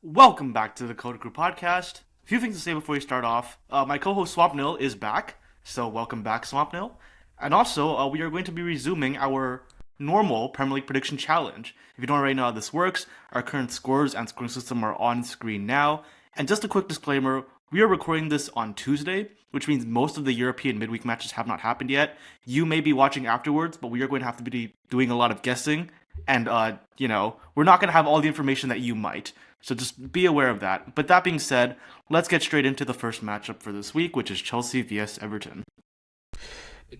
Welcome back to the CoDaKrew podcast. A few things to say before we start off. My co-host Swampnil is back, so welcome back, Swampnil. And also, we are going to be resuming our normal Premier League prediction challenge. If you don't already know how this works, our current scores and scoring system are on screen now. And just a quick disclaimer, we are recording this on Tuesday, which means most of the European midweek matches have not happened yet. You may be watching afterwards, but we are going to have to be doing a lot of guessing. And, we're not going to have all the information that you might. So just be aware of that. But that being said, let's get straight into the first matchup for this week, which is Chelsea vs Everton.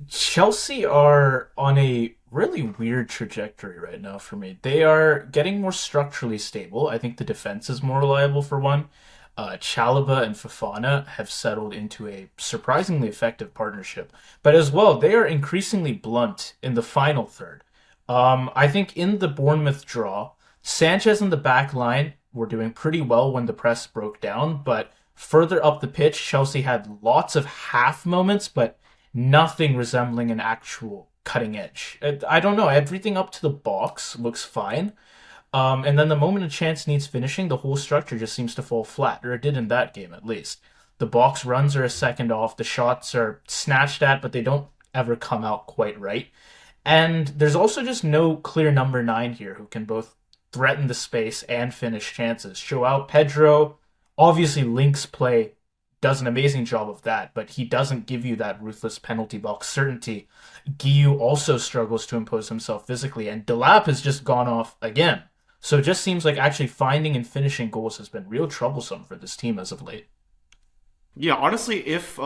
Chelsea are on a really weird trajectory right now for me. They are getting more structurally stable. I think the defense is more reliable for one. Chalobah and Fofana have settled into a surprisingly effective partnership. But as well, they are increasingly blunt in the final third. I think in the Bournemouth draw, Sanchez and the back line were doing pretty well when the press broke down, but further up the pitch, Chelsea had lots of half moments, but nothing resembling an actual cutting edge. I don't know. Everything up to the box looks fine. And then the moment a chance needs finishing, the whole structure just seems to fall flat, or it did in that game at least. The box runs are a second off, the shots are snatched at, but they don't ever come out quite right. And there's also just no clear number nine here who can both threaten the space and finish chances. Joao Pedro obviously links play, does an amazing job of that, but he doesn't give you that ruthless penalty box certainty. Guiu also struggles to impose himself physically, and Delap has just gone off again. So it just seems like actually finding and finishing goals has been real troublesome for this team as of late. Yeah, honestly, if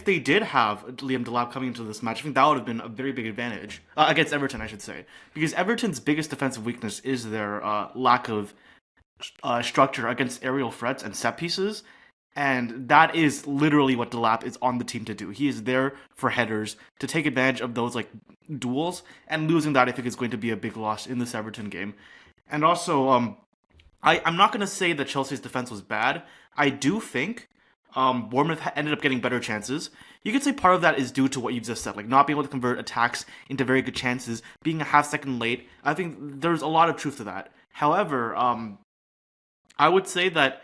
they did have Liam Delap coming into this match, I think that would have been a very big advantage against Everton, I should say, because Everton's biggest defensive weakness is their lack of structure against aerial threats and set pieces, and that is literally what Delap is on the team to do. He is there for headers to take advantage of those like duels, and losing that I think is going to be a big loss in this Everton game. And also, I'm not going to say that Chelsea's defense was bad. I do think Bournemouth ended up getting better chances. You could say part of that is due to what you just said, like not being able to convert attacks into very good chances, being a half second late. I think there's a lot of truth to that. However, I would say that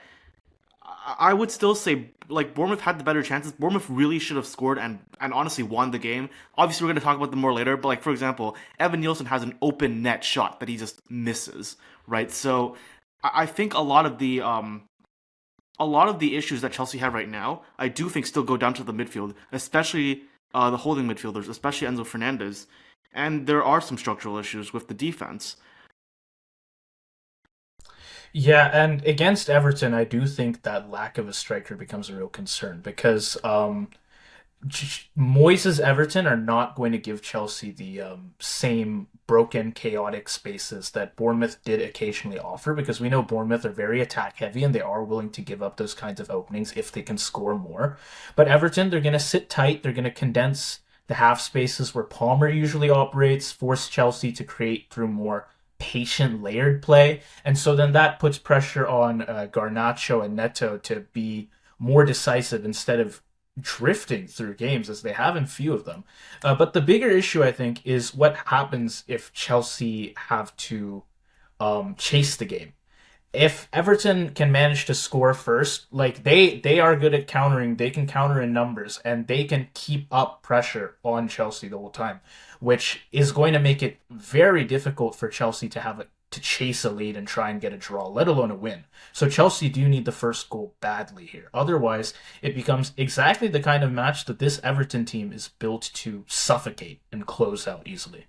I would still say like Bournemouth had the better chances. Bournemouth really should have scored and honestly won the game. Obviously, we're going to talk about them more later, but like for example, Evan Nielsen has an open net shot that he just misses, right? So I think a lot of the issues that Chelsea have right now, I do think still go down to the midfield, especially the holding midfielders, especially Enzo Fernandez. And there are some structural issues with the defense. Yeah, and against Everton, I do think that lack of a striker becomes a real concern because Moyes' Everton are not going to give Chelsea the same broken, chaotic spaces that Bournemouth did occasionally offer because we know Bournemouth are very attack heavy and they are willing to give up those kinds of openings if they can score more. But Everton, they're going to sit tight, they're going to condense the half spaces where Palmer usually operates, force Chelsea to create through more patient layered play. And so then that puts pressure on Garnacho and Neto to be more decisive instead of drifting through games as they have in few of them. But the bigger issue, I think, is what happens if Chelsea have to chase the game. If Everton can manage to score first, like they are good at countering, they can counter in numbers and they can keep up pressure on Chelsea the whole time, which is going to make it very difficult for Chelsea to have to chase a lead and try and get a draw, let alone a win. So Chelsea do need the first goal badly here. Otherwise, it becomes exactly the kind of match that this Everton team is built to suffocate and close out easily.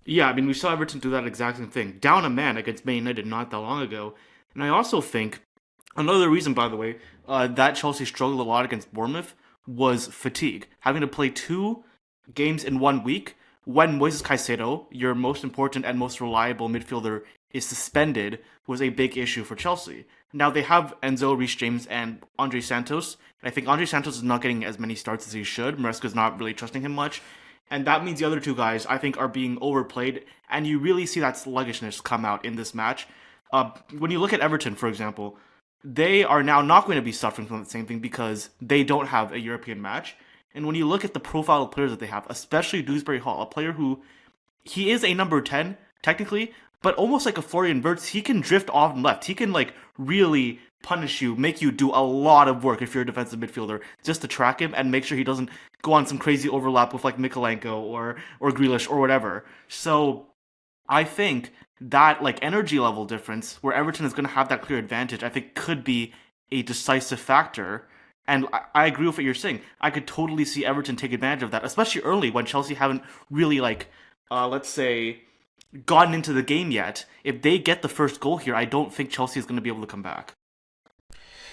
Yeah, I mean, we saw Everton do that exact same thing. Down a man against Man United not that long ago. And I also think, another reason, by the way, that Chelsea struggled a lot against Bournemouth was fatigue. Having to play two games in 1 week when Moises Caicedo, your most important and most reliable midfielder, is suspended was a big issue for Chelsea. Now they have Enzo, Reece James, and Andre Santos. And I think Andre Santos is not getting as many starts as he should. Maresca's not really trusting him much. And that means the other two guys, I think, are being overplayed. And you really see that sluggishness come out in this match. When you look at Everton, for example, they are now not going to be suffering from the same thing because they don't have a European match. And when you look at the profile of players that they have, especially Dewsbury Hall, a player who he is a number 10 technically, but almost like a Florian Wirtz, he can drift off and left. He can like really punish you, make you do a lot of work if you're a defensive midfielder, just to track him and make sure he doesn't go on some crazy overlap with like Mikolenko or Grealish or whatever. So I think that like energy level difference, where Everton is going to have that clear advantage, I think could be a decisive factor. And I agree with what you're saying. I could totally see Everton take advantage of that, especially early when Chelsea haven't really like, let's say, gotten into the game yet. If they get the first goal here, I don't think Chelsea is going to be able to come back.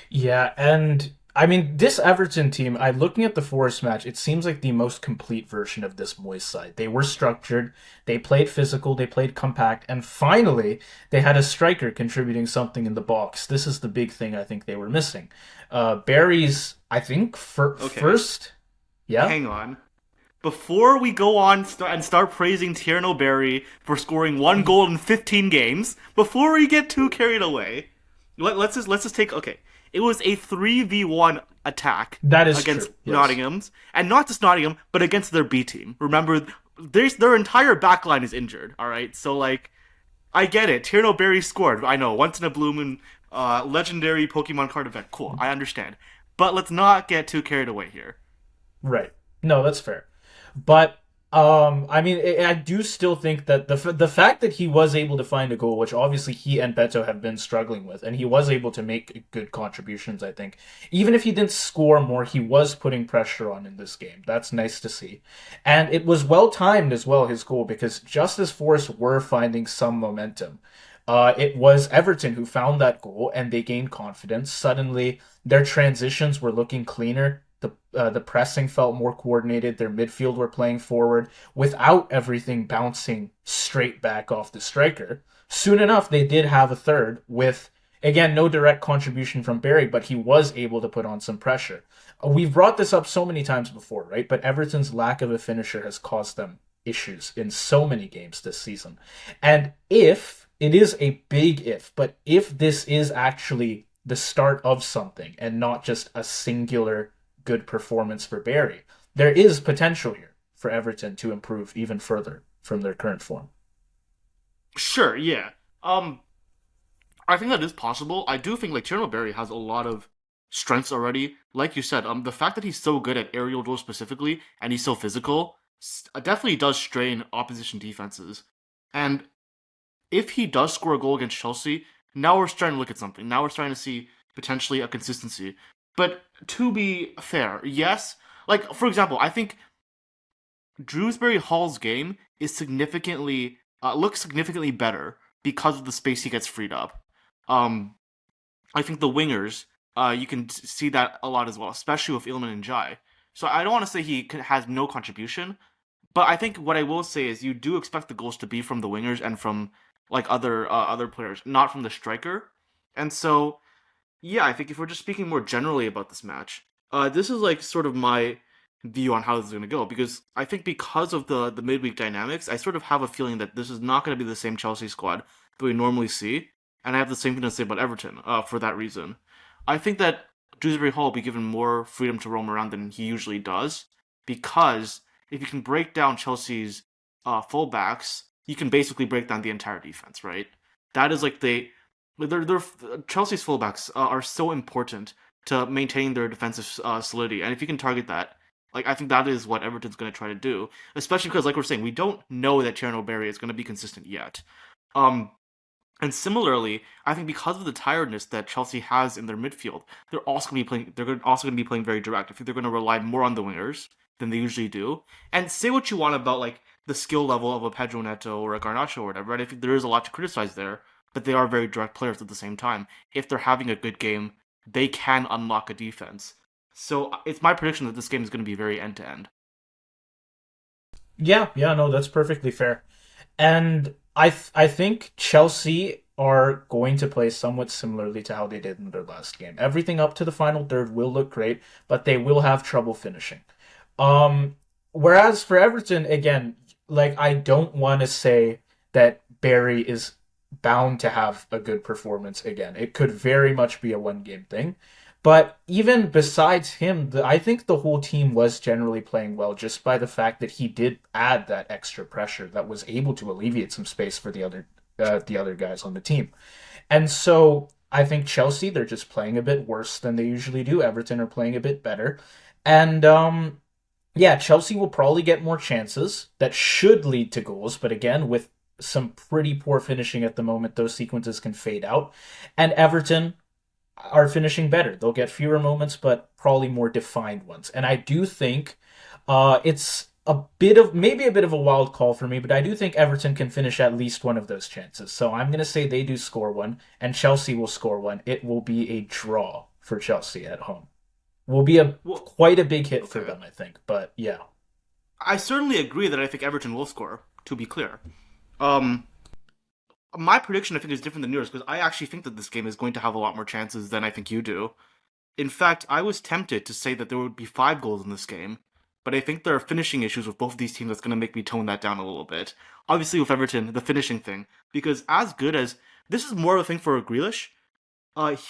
Yeah, and I mean this Everton team, I looking at the Forest match, it seems like the most complete version of this Moyes side. They were structured, they played physical, they played compact, and finally they had a striker contributing something in the box. This is the big thing I think they were missing. Barry's, I think, Okay, first, yeah, hang on. Before we go on and start praising Tierno Barry for scoring one goal in 15 games, before we get too carried away, let's just take okay. It was a 3v1 attack that is true. against Yes, Nottingham's, and not just Nottingham, but against their B team. Remember, their entire backline is injured. All right, so like I get it. Tierno Barry scored. I know, once in a blue moon, legendary Pokemon card event. Cool, I understand. But let's not get too carried away here. right. No, that's fair. But I mean, I do still think that the fact that he was able to find a goal, which obviously he and Beto have been struggling with, and he was able to make good contributions. I think even if he didn't score more, he was putting pressure on in this game. That's nice to see, and it was well timed as well, his goal, because just as Forest were finding some momentum. It was Everton who found that goal and they gained confidence. Suddenly, their transitions were looking cleaner. The pressing felt more coordinated. Their midfield were playing forward without everything bouncing straight back off the striker. Soon enough, they did have a third with, again, no direct contribution from Barry, but he was able to put on some pressure. We've brought this up so many times before, right? But Everton's lack of a finisher has caused them issues in so many games this season. And if, it is a big if, but if this is actually the start of something and not just a singular good performance for Barry, there is potential here for Everton to improve even further from their current form. Sure, yeah. I think that is possible. I do think like Tierno Barry has a lot of strengths already. Like you said, the fact that he's so good at aerial duels specifically and he's so physical definitely does strain opposition defenses. And if he does score a goal against Chelsea, now we're starting to look at something. Now we're starting to see potentially a consistency. But to be fair, yes, like for example, I think Drewsbury Hall's game is significantly looks significantly better because of the space he gets freed up. Um, I think the wingers, you can see that a lot as well, especially with Ilman and Jai. So I don't want to say has no contribution, but I think what I will say is you do expect the goals to be from the wingers and from like other players, not from the striker. And so yeah, I think if we're just speaking more generally about this match, this is like sort of my view on how this is going to go because I think because of the midweek dynamics, I sort of have a feeling that this is not going to be the same Chelsea squad that we normally see, and I have the same thing to say about Everton. For that reason, I think that Dewsbury Hall will be given more freedom to roam around than he usually does because if you can break down Chelsea's fullbacks, you can basically break down the entire defense, right? That is like they're Chelsea's fullbacks are so important to maintaining their defensive solidity, and if you can target that, like I think that is what Everton's going to try to do, especially because, like we're saying, we don't know that Tierno Barry is going to be consistent yet. Um, and similarly, I think because of the tiredness that Chelsea has in their midfield, they're also going to be playing. Also going to be playing very direct. I think they're going to rely more on the wingers than they usually do. And say what you want about like the skill level of a Pedro Neto or a Garnacho or whatever. Right? I think there is a lot to criticize there, but they are very direct players at the same time. If they're having a good game, they can unlock a defense. So it's my prediction that this game is going to be very end to end. Yeah, yeah, no, that's perfectly fair. And I think Chelsea are going to play somewhat similarly to how they did in their last game. Everything up to the final third will look great, but they will have trouble finishing. Whereas for Everton, again, like I don't want to say that Barry is bound to have a good performance again. It could very much be a one game thing. But even besides him, I think the whole team was generally playing well just by the fact that he did add that extra pressure that was able to alleviate some space for the other the other guys on the team. And so I think Chelsea, they're just playing a bit worse than they usually do. Everton are playing a bit better. And yeah, Chelsea will probably get more chances that should lead to goals. But again, with some pretty poor finishing at the moment, those sequences can fade out. And Everton are finishing better. They'll get fewer moments, but probably more defined ones. And I do think it's a bit of maybe a bit of a wild call for me, but I do think Everton can finish at least one of those chances. So I'm going to say they do score one, and Chelsea will score one. It will be a draw for Chelsea at home. Will be a Well, quite a big hit for okay. them, I think. But yeah, I certainly agree that I think Everton will score. To be clear, um, my prediction I think is different than yours because I actually think that this game is going to have a lot more chances than I think you do. In fact, I was tempted to say that there would be 5 goals in this game, but I think there are finishing issues with both of these teams that's going to make me tone that down a little bit. Obviously, with Everton, the finishing thing, because as good as this is more of a thing for Grealish,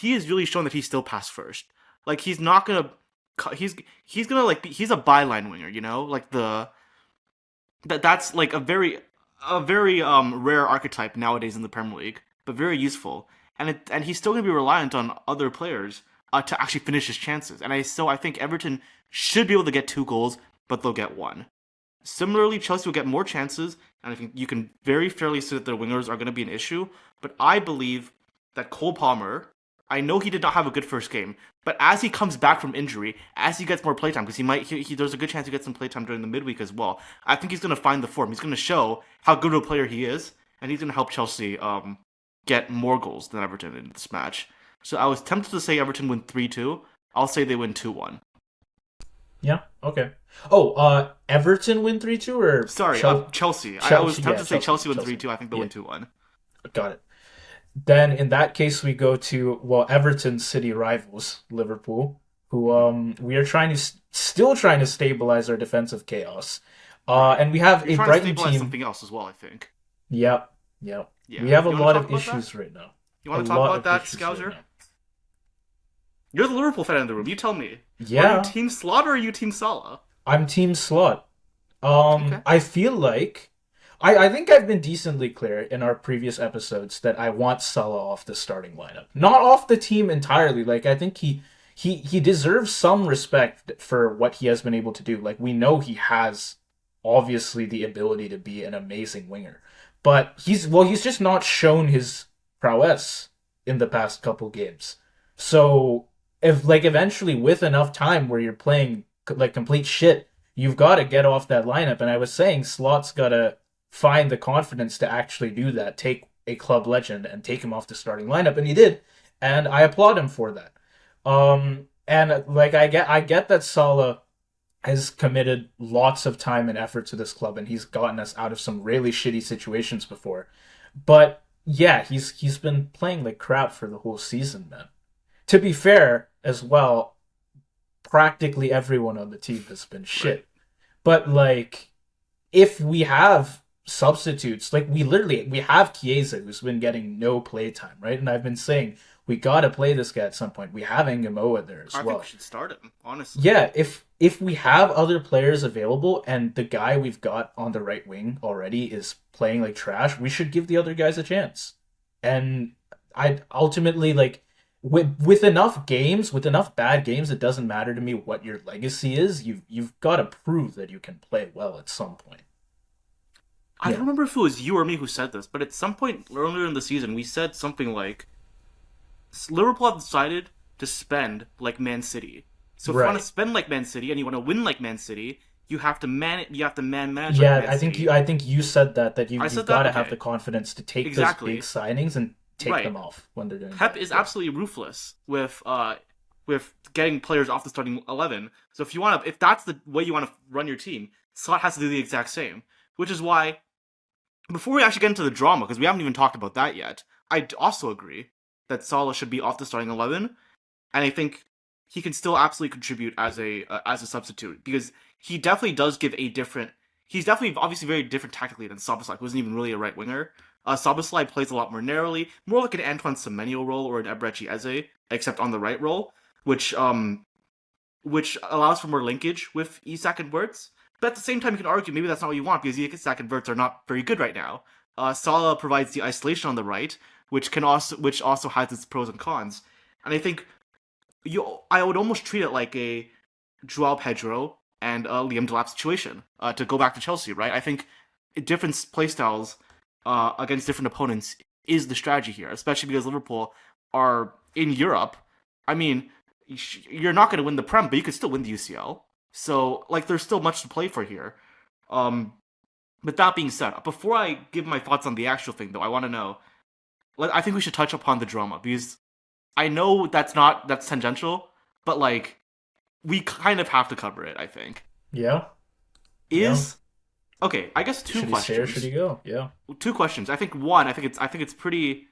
he has really shown that he's still pass first. Like he's not gonna, he's gonna like he's a byline winger, you know, like that's like a very rare archetype nowadays in the Premier League, but very useful. And he's still gonna be reliant on other players to actually finish his chances. And I think Everton should be able to get 2 goals, but they'll get one. Similarly, Chelsea will get more chances, and I think you can very fairly say that their wingers are going to be an issue. But I believe that Cole Palmer, I know he did not have a good first game, but as he comes back from injury, as he gets more playtime, because there's a good chance he gets some playtime during the midweek as well. I think he's going to find the form. He's going to show how good of a player he is, and he's going to help Chelsea get more goals than Everton in this match. So I was tempted to say Everton win 3-2. I'll say they win 2-1. yeah, okay. Oh, Everton win 3-2 or Sorry, Chelsea. I was Chelsea? tempted Yeah, to say Chelsea win Chelsea. 3-2. I think they Yeah, win 2-1. got it. Then in that case, we go to well, Everton city rivals, Liverpool, who we are still trying to stabilize our defensive chaos. Right. And we have You're a trying to Brighton stabilize team. something else as well, I think. Yep, yep. We Yeah. have a You want to lot talk of about that? issues right now. You A want to talk lot about of that, issues right Scouser? now. You're the Liverpool fan in the room. You tell me. Are you Yeah, Team Slot or are you Team Salah? I'm Team Slot. Okay. I feel like I think I've been decently clear in our previous episodes that I want Salah off the starting lineup. Not off the team entirely. Like I think he deserves some respect for what he has been able to do. Like we know he has obviously the ability to be an amazing winger. But he's just not shown his prowess in the past couple games. So if like eventually with enough time where you're playing like complete shit, you've got to get off that lineup. And I was saying Slot's got to find the confidence to actually do that, take a club legend and take him off the starting lineup, and he did, and I applaud him for that. And like I get that Salah has committed lots of time and effort to this club, and he's gotten us out of some really shitty situations before. But yeah, he's been playing like crap for the whole season, man. To be fair, as well, practically everyone on the team has been Right. shit. But like if we have substitutes, like we have Chiesa who's been getting no play time, right? And I've been saying we gotta play this guy at some point. We have Ngamoa there as I think we well. should start him, honestly. Yeah, if we have other players available and the guy we've got on the right wing already is playing like trash, we should give the other guys a chance. And I ultimately like with enough games, with enough bad games, it doesn't matter to me what your legacy is. You've got to prove that you can play well at some point. I don't Yeah. remember if it was you or me who said this, but at some point earlier in the season, we said something like Liverpool have decided to spend like Man City. So if you want to Right. spend like Man City and you want to win like Man City, you have to man manage like Yeah, Man I think City. you said that I you've said got that. to have the Okay, confidence to take those big exactly. signings and take Right. them off when they're doing Pep bad. is Yeah. absolutely ruthless with getting players off the starting 11. So if that's the way you want to run your team, Slot has to do the exact same. Which is why before we actually get into the drama, because we haven't even talked about that yet, I also agree that Salah should be off the starting 11, and I think he can still absolutely contribute as a substitute because he definitely does give a different. He's definitely obviously very different tactically than Szoboszlai, who isn't even really a right winger. Szoboszlai plays a lot more narrowly, more like an Antoine Semenyo role or an Ebrechi Eze, except on the right role, which which allows for more linkage with Isak and Wirtz. But at the same time, you can argue maybe that's not what you want because Isak and Wirtz are not very good right now. Salah provides the isolation on the right, which also has its pros and cons. And I think I would almost treat it like a Joao Pedro and Liam Delap situation. To go back to Chelsea, right? I think different playstyles against different opponents is the strategy here, especially because Liverpool are in Europe. I mean, you're not going to win the Prem, but you could still win the UCL. So, like, there's still much to play for here. Um, but that being said, before I give my thoughts on the actual thing, though, I want to know. I think we should touch upon the drama because I know that's tangential, but like we kind of have to cover it. I think Yeah. Yeah. is okay. I guess two Should he stay or should questions. he go? Yeah. Two questions. I think one. I think it's pretty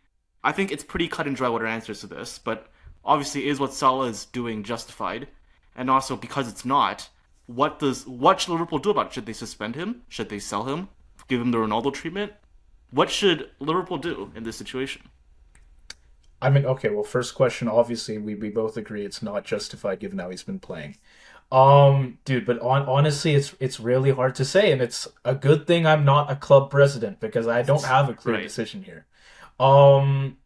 cut and dry what our answers to this. But obviously, is what Salah is doing justified? And also because it's not, what should Liverpool do about it? Should they suspend him? Should they sell him? Give him the Ronaldo treatment? What should Liverpool do in this situation? I mean, okay, well, first question, obviously, we both agree it's not justified given how he's been playing. Dude, but honestly, it's really hard to say, and it's a good thing I'm not a club president because I don't have a clear Right. decision here. Um,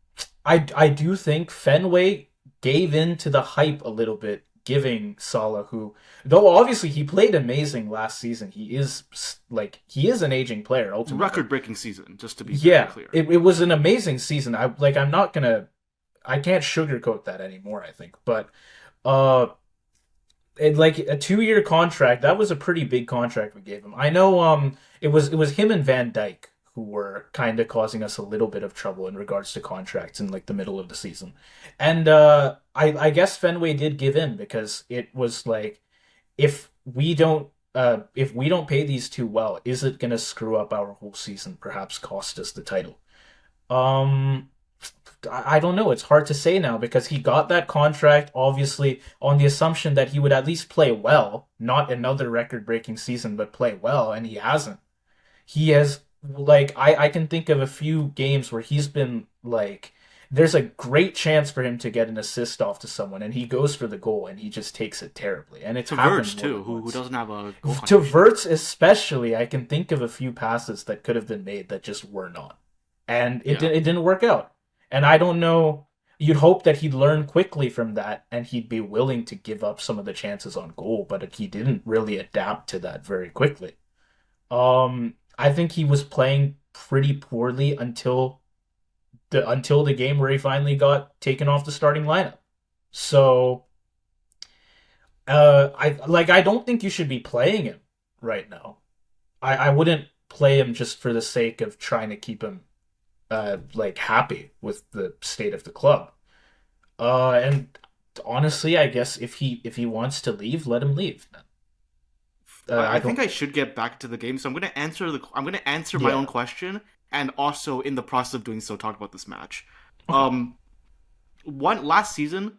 I do think Fenway gave in to the hype a little bit, giving Salah, who, though obviously he played amazing last season, he is an aging player ultimately. Record-breaking season, just to be very Yeah, clear. it was an amazing season. I'm not gonna I can't sugarcoat that anymore, I think. But uh like a 2 year contract, that was a pretty big contract we gave him. I know it was him and Van Dyke who were kind of causing us a little bit of trouble in regards to contracts in like the middle of the season. And I guess Fenway did give in because it was like if we don't pay these two well, is it gonna screw up our whole season, perhaps cost us the title? Um I don't know. It's hard to say now because he got that contract obviously on the assumption that he would at least play well, not another record breaking season, but play well, and he hasn't. He has like I can think of a few games where he's been like there's a great chance for him to get an assist off to someone and he goes for the goal and he just takes it terribly. And it's To happened Verge more too, than who once. doesn't have a goal To contribution. Verts especially, I can think of a few passes that could have been made that just were not. And Yeah, it didn't work out. And I don't know. You'd hope that he'd learn quickly from that and he'd be willing to give up some of the chances on goal, but he didn't really adapt to that very quickly. I think he was playing pretty poorly until the game where he finally got taken off the starting lineup. So, I don't think you should be playing him right now. I wouldn't play him just for the sake of trying to keep him like happy with the state of the club. And honestly, I guess if he wants to leave, let him leave. I I think don't. I should get back to the game, so I'm gonna answer my own Yeah. question, and also in the process of doing so, talk about this match. Okay. Um, one last season,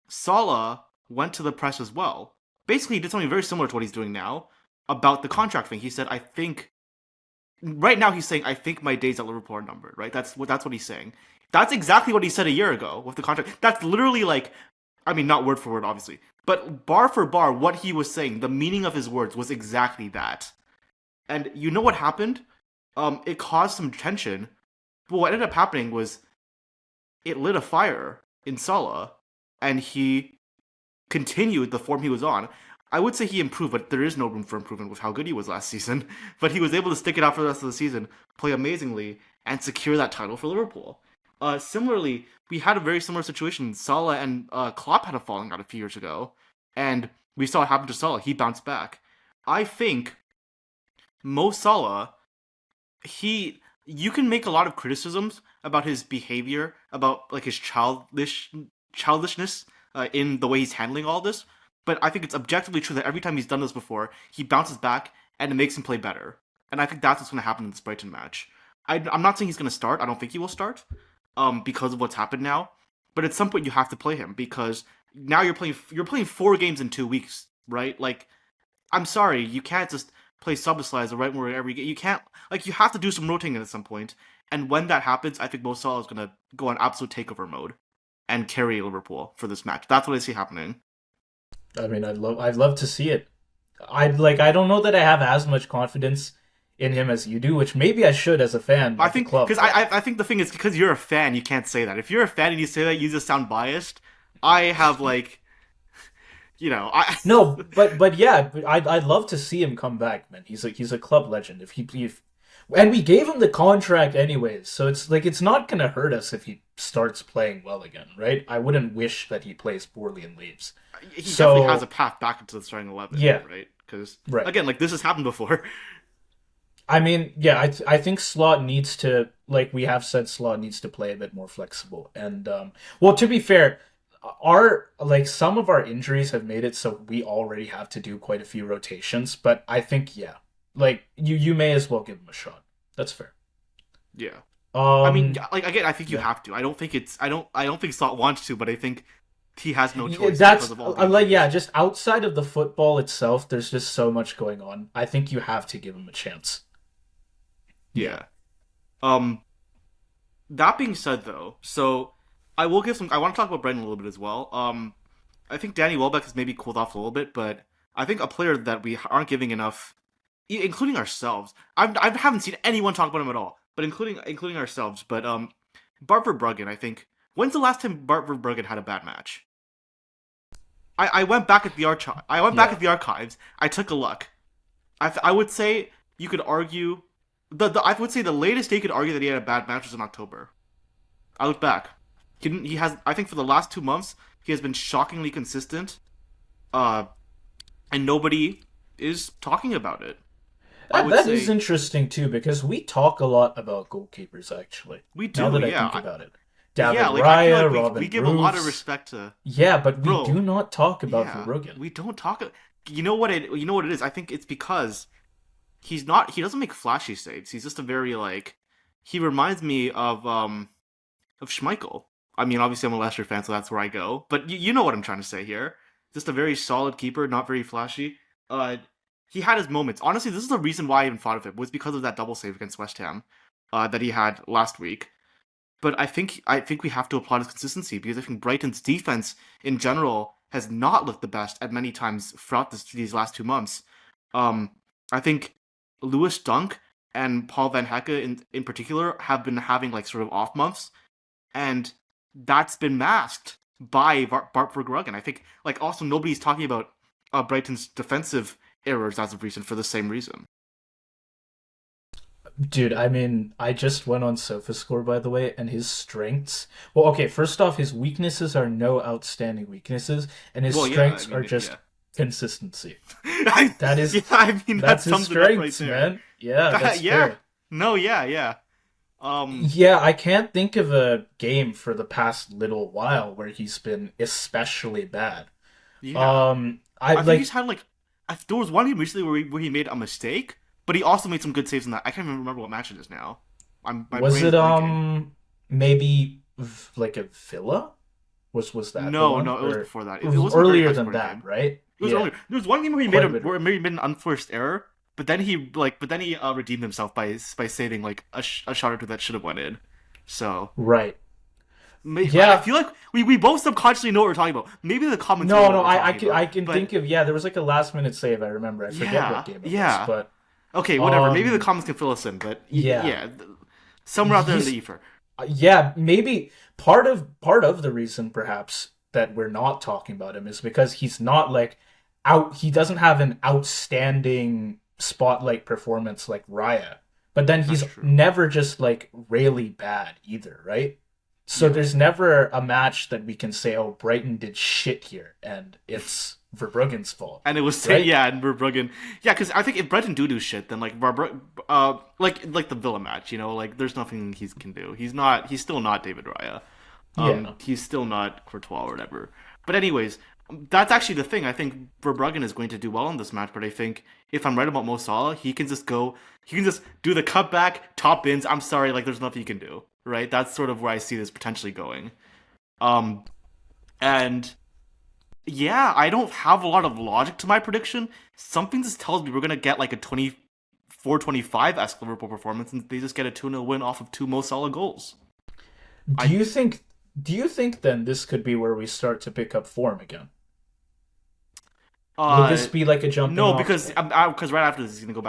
Salah went to the press as well. Basically, he did something very similar to what he's doing now about the contract thing. He said, "I think." Right now, he's saying, "I think my days at Liverpool are numbered." Right? That's what he's saying. That's exactly what he said a year ago with the contract. That's literally like, I mean, not word for word, obviously, but bar for bar, what he was saying, the meaning of his words was exactly that. And you know what happened? It caused some tension. But what ended up happening was it lit a fire in Salah, and he continued the form he was on. I would say he improved, but there is no room for improvement with how good he was last season. But he was able to stick it out for the rest of the season, play amazingly, and secure that title for Liverpool. Similarly, we had a very similar situation. Salah and Klopp had a falling out a few years ago, and we saw what happened to Salah. He bounced back. I think Mo Salah, he you can make a lot of criticisms about his behavior, about like his childishness in the way he's handling all this. But I think it's objectively true that every time he's done this before, he bounces back and it makes him play better. And I think that's what's going to happen in this Brighton match. I'm not saying he's going to start. I don't think he will start, because of what's happened now. But at some point you have to play him because now you're playing 4 games in 2 weeks, right? Like I'm sorry, you can't just play Subslides right where every game. You can't like you have to do some rotating at some point. And when that happens, I think Mo Salah is gonna go on absolute takeover mode and carry Liverpool for this match. That's what I see happening. I mean, I'd love to see it. I don't know that I have as much confidence in him as you do, which maybe I should as a fan I of the think club. because I think the thing is because you're a fan, you can't say that. If you're a fan and you say that, you just sound biased. I have like, I No, but yeah, I'd love to see him come back, man. He's a club legend. And we gave him the contract anyways, so it's like it's not gonna hurt us if he starts playing well again, right? I wouldn't wish that he plays poorly and leaves. he definitely has a So path back into the starting 11, yeah, right? Because right. again, like this has happened before. I mean, yeah, I think Slot needs to, like we have said, Slot needs to play a bit more flexible. And well, to be fair, our like some of our injuries have made it so we already have to do quite a few rotations. But I think yeah, like you may as well give him a shot. That's fair. Yeah. I mean, Um, like again, I think you yeah. have to. I don't think Slot wants to, but I think he has no Yeah, choice because that's of all the like yeah, injuries. just outside of the football itself, there's just so much going on. I think you have to give him a chance. Yeah. Yeah. Um. That being said, though, so I will give some. I want to talk about Brighton a little bit as well. I think Danny Welbeck has maybe cooled off a little bit, but I think a player that we aren't giving enough, including ourselves. I haven't seen anyone talk about him at all, but including ourselves. But Bart Verbruggen, I think. When's the last time Bart Verbruggen had a bad match? I went back at the I went back Yeah. at the archives. I took a look. I would say you could argue I would say the latest day you could argue that he had a bad match was in October. I look back. He has I think for the last 2 months he has been shockingly consistent. Uh, and nobody is talking about it. I would That is say interesting too, because we talk a lot about goalkeepers actually. we Now do, that I yeah. think about it. Yeah, David like I feel Raya, like we Robin give a lot of Roos. respect to Yeah, but we bro. do not talk about Yeah, Verbruggen. we don't talk. You know what it is. I think it's because he doesn't make flashy saves. He's just a very like he reminds me of Schmeichel. I mean, obviously I'm a Leicester fan, so that's where I go. But you know what I'm trying to say here. Just a very solid keeper, not very flashy. Uh, he had his moments. Honestly, this is the reason why I even thought of it was because of that double save against West Ham, that he had last week. But I think we have to applaud his consistency because I think Brighton's defense in general has not looked the best at many times throughout these last 2 months. Um, I think Lewis Dunk and Paul Van Hecke in particular have been having like sort of off months, and that's been masked by Bart Verbruggen. I think like also nobody's talking about Brighton's defensive errors as of recent for the same reason. Dude, I mean, I just went on SofaScore by the way, and his strengths. Well, okay, first off, his weaknesses are no outstanding weaknesses, and his Well, yeah, I strengths are mean, just yeah, consistency. That yeah, is I mean that that's his sums it up right strengths, there. man. Yeah, that's Yeah, fair. no, yeah, yeah. Um, Yeah, I can't think of a game for the past little while where he's been especially bad. yeah. I I think he's like had like there was one game recently where he made a mistake, but he also made some good saves in that. I can't even remember what match it is now. My was brain is it blanking. maybe like a Villa? Was that the No, one? no, it was Or before that. it It was wasn't a very earlier high than scoring that, game. right? It was Yeah, earlier. There was one game where quite a bit. he made an unforced error, but then he redeemed himself by saving like a shot or two that should have went in. So Right. I Yeah. feel like we both subconsciously know what we're talking about. Maybe the comments will know No, what no, we're talking I about, can but think of yeah, there was like a last minute save I remember. I forget what yeah, game it was, yeah. but Okay, whatever. Maybe the um comments can fill us in, but yeah. yeah, somewhere out there in the He's ether. yeah, maybe part of the reason perhaps that we're not talking about him is because he's not like out he doesn't have an outstanding spotlight performance like Raya. But then That's he's true. never just like really bad either, right? So Yeah. there's never a match that we can say, oh, Brighton did shit here and it's Verbruggen's fault, And it was right? yeah, and Verbruggen, yeah, because I think if Breton do shit, then like like the Villa match, like there's nothing he can do. He's still not David Raya. Yeah. He's still not Courtois or whatever. But anyways, that's actually the thing. I think Verbruggen is going to do well in this match, but I think if I'm right about Mo Salah, he can just do the cutback, top bins. I'm sorry, like there's nothing you can do, right? That's sort of where I see this potentially going. Um, and yeah, I don't have a lot of logic to my prediction. Something just tells me we're gonna get like a 24-25 esque Liverpool performance, and they just get a 2-0 win off of two Mo Salah goals. Do I you think do you think then this could be where we start to pick up form again? Would this be like a jumping No, off because point? because right after this he's gonna go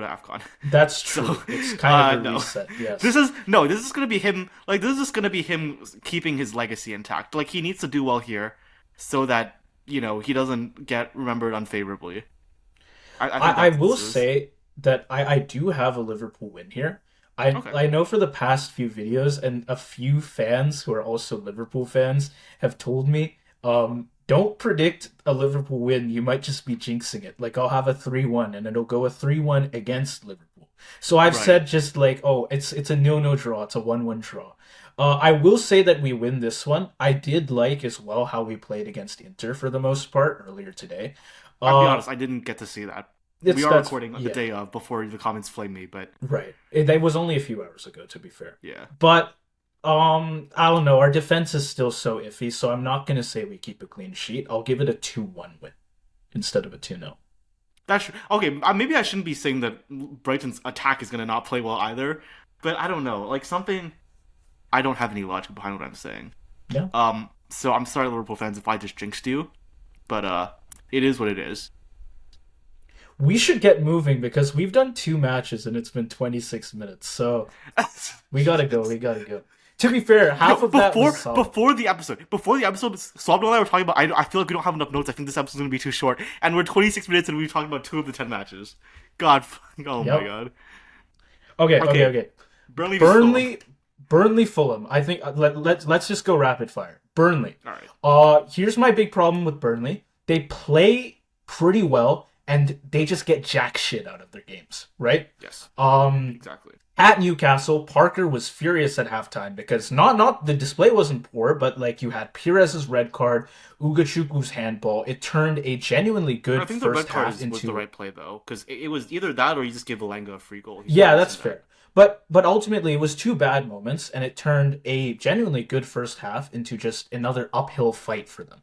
to AFCON. That's So true. It's kind of a no, reset. this Yes. is no, this is gonna be him. Like this is gonna be him keeping his legacy intact. Like he needs to do well here, so that he doesn't get remembered unfavorably. I think I that's what will this is. say that I do have a Liverpool win here. Okay. I know for the past few videos and a few fans who are also Liverpool fans have told me, don't predict a Liverpool win. You might just be jinxing it. Like I'll have a 3-1 and it'll go a 3-1 against Liverpool. So I've Right. said just like, oh, it's a 0-0 draw. It's a 1-1 draw. I will say that we win this one. I did like as well how we played against Inter for the most part earlier today. I'll be Uh, honest, I didn't get to see that. We it's are that's recording the yeah. day of before the comments flame me, but Right. That was only a few hours ago, to be fair. yeah. But I don't know. Our defense is still so iffy, so I'm not gonna say we keep a clean sheet. I'll give it a 2-1 win instead of a 2-0. That's okay. Maybe I shouldn't be saying that Brighton's attack is gonna not play well either, but I don't know. Like something, I don't have any logic behind what I'm saying. Yeah. So I'm sorry, Liverpool fans, if I just jinxed you, but it is what it is. We should get moving because we've done 2 matches and it's been 26 minutes. So we gotta go. We gotta go. To be fair, half Yo, of that was solid. before the episode, Swab and I were talking about. I feel like we don't have enough notes. I think this episode's gonna be too short, and we're 26 minutes and we've talked about 2 of the 10 matches. God, oh my Yep. god. Okay. Okay. Okay, Okay. Burnley v Fulham. Burnley. Burnley. Fulham. I think let's just go rapid fire. Burnley. All right. Here's my big problem with Burnley. They play pretty well and they just get jack shit out of their games, right? Yes. Um, Exactly. at Newcastle, Parker was furious at halftime because not the display wasn't poor, but like you had Perez's red card, Ugachuku's handball. It turned a genuinely I good think the red first card half was into the right play though, because it was either that or you just give Valenga a free goal. He's yeah, not that's missing that. fair. But ultimately, it was two bad moments, and it turned a genuinely good first half into just another uphill fight for them.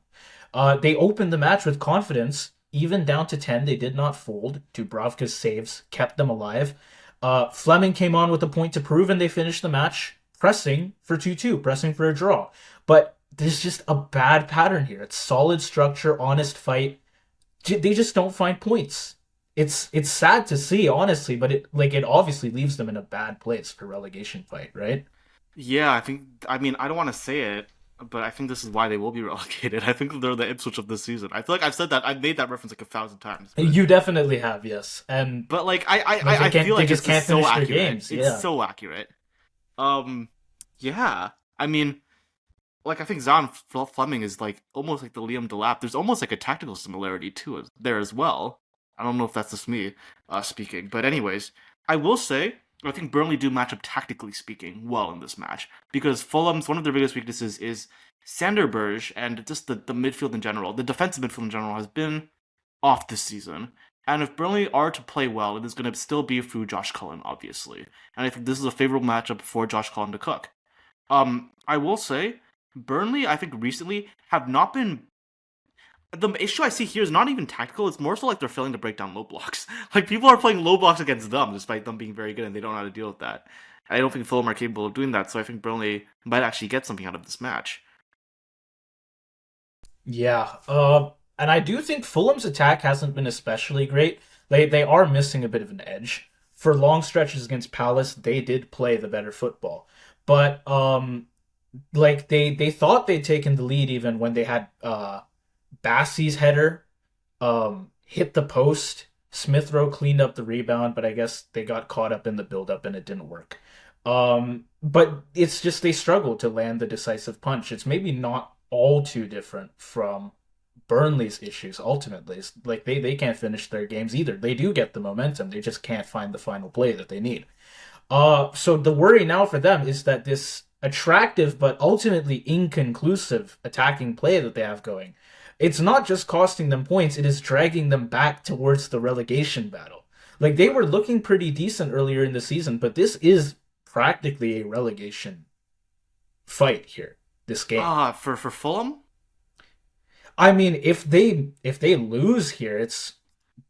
They opened the match with confidence, even down to 10. They did not fold. Dubravka's saves kept them alive. Fleming came on with a point to prove, and they finished the match pressing for 2-2, pressing for a draw. But there's just a bad pattern here. It's solid structure, honest fight. They just don't find points. It's sad to see, honestly, but it obviously leaves them in a bad place for relegation fight, right? Yeah, I think. I mean, I don't want to say it, but I think this is why they will be relegated. I think they're the Ipswich of this season. I feel like I've said that. I've made that reference like 1,000 times, but You definitely have, yes, and like I I, like I feel they like just it's can't just so finish their accurate. games. It's Yeah, so accurate. Um, yeah. I mean, like I think Zan Fleming is like almost like the Liam Delap. There's almost like a tactical similarity to it there as well. I don't know if that's just me speaking, but anyways, I will say I think Burnley do match up tactically speaking well in this match because Fulham's one of their biggest weaknesses is Sanderberg and just the midfield in general. The defensive midfield in general has been off this season. And if Burnley are to play well, it is going to still be through Josh Cullen, obviously. And I think this is a favorable matchup for Josh Cullen to cook. I will say, Burnley, I think recently have not been. The issue I see here is not even tactical. It's more so like they're failing to break down low blocks. Like people are playing low blocks against them, despite them being very good, and they don't know how to deal with that. I don't think Fulham are capable of doing that, so I think Burnley might actually get something out of this match. yeah. And I do think Fulham's attack hasn't been especially great. They are missing a bit of an edge. For long stretches against Palace, they did play the better football, but like they thought they'd taken the lead even when they had Bassey's header hit the post. Smith Rowe cleaned up the rebound, but I guess they got caught up in the build-up and it didn't work. But it's just they struggle to land the decisive punch. It's maybe not all too different from Burnley's issues ultimately. It's like they can't finish their games either. They do get the momentum, they just can't find the final play that they need. So the worry now for them is that this attractive but ultimately inconclusive attacking play that they have going, it's not just costing them points, it is dragging them back towards the relegation battle. Like they were looking pretty decent earlier in the season, but this is practically a relegation fight here, this game. For Fulham, I mean, if they lose here, it's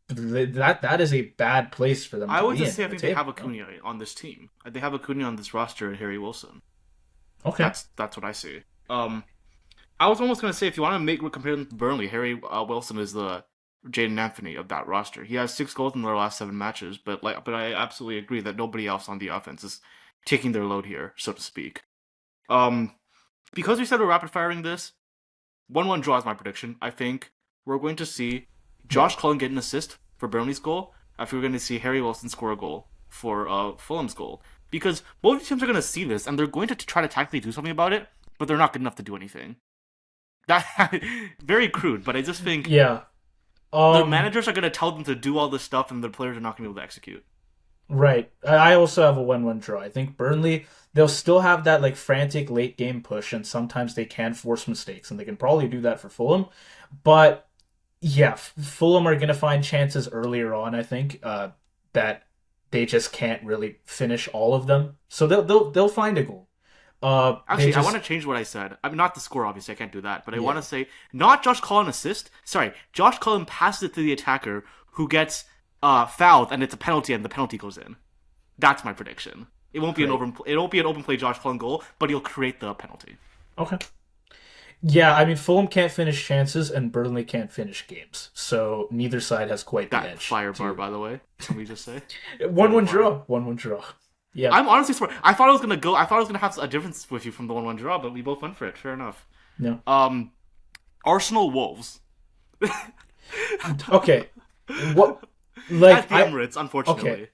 that is a bad place for them I to would be just in say I the think they have table. Acuna on this team. They have Acuna on this roster and Harry Wilson. Okay. That's what I see. I was almost gonna say if you want to make compare them to Burnley, Harry Wilson is the Jaden Anthony of that roster. He has 6 goals in their last 7 matches, but I absolutely agree that nobody else on the offense is taking their load here, so to speak. Um, because we said we're rapid firing this, 1-1 draw is my prediction. I think we're going to see Yeah. Josh Cullen get an assist for Burnley's goal. I think we're going to see Harry Wilson score a goal for Fulham's goal. Because both teams are going to see this, and they're going to try to tactically do something about it, but they're not good enough to do anything. That very crude, but I just think Yeah. their managers are going to tell them to do all this stuff, and their players are not going to be able to execute. Right. I also have a 1-1 draw. I think Burnley, they'll still have that like frantic late game push, and sometimes they can force mistakes, and they can probably do that for Fulham. But yeah, Fulham are going to find chances earlier on, I think, that they just can't really finish all of them. So they'll find a goal. Actually, I want to change what I said. I mean, not the score, obviously, I can't do that. But I want Yeah. to say, not Josh Cullen assist. Sorry, Josh Cullen passes it to the attacker who gets fouled, and it's a penalty, and the penalty goes in. That's my prediction. It won't be Great. it won't be an open play Josh Cullen goal, but he'll create the penalty. Okay. Yeah, I mean Fulham can't finish chances and Burnley can't finish games, so neither side has quite the That edge. fire bar, by the way. Let me just say. 1-1 draw. 1-1 draw. Yeah. I'm honestly surprised. I thought I was gonna have a difference with you from the 1-1 draw, but we both went for it. Fair enough. No. Arsenal Wolves Okay. What? at Like the I Emirates, unfortunately. Okay.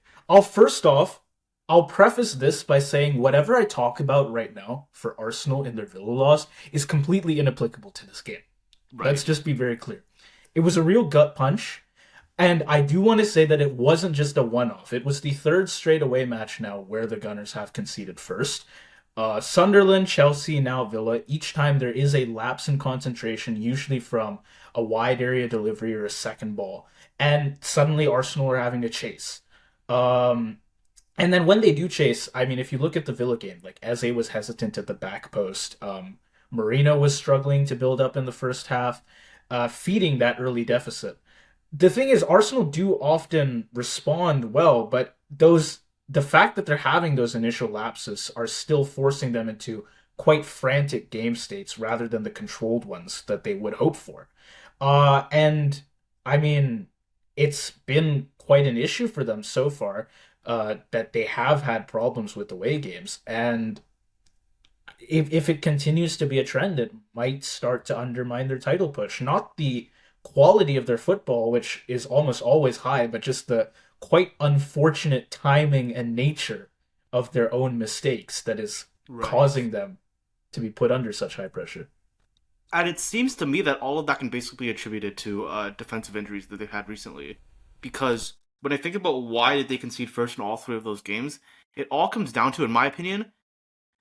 I'll preface this by saying whatever I talk about right now for Arsenal in their Villa loss is completely inapplicable to this game. Right. Let's just be very clear. It was a real gut punch, and I do want to say that it wasn't just a one-off. It was the third straight away match now where the Gunners have conceded first. Sunderland, Chelsea, now Villa. Each time there is a lapse in concentration, usually from a wide area delivery or a second ball, and suddenly Arsenal are having to chase. Um, and then when they do chase, I mean, if you look at the Villa game, like Eze was hesitant at the back post. Marino was struggling to build up in the first half, feeding that early deficit. The thing is, Arsenal do often respond well, but the fact that they're having those initial lapses are still forcing them into quite frantic game states rather than the controlled ones that they would hope for. And I mean, it's been quite an issue for them so far that they have had problems with away games. And if it continues to be a trend, it might start to undermine their title push. Not the quality of their football, which is almost always high, but just the quite unfortunate timing and nature of their own mistakes that is Right. causing them to be put under such high pressure. And it seems to me that all of that can basically be attributed to defensive injuries that they've had recently. Because when I think about why did they concede first in all three of those games, it all comes down to, in my opinion,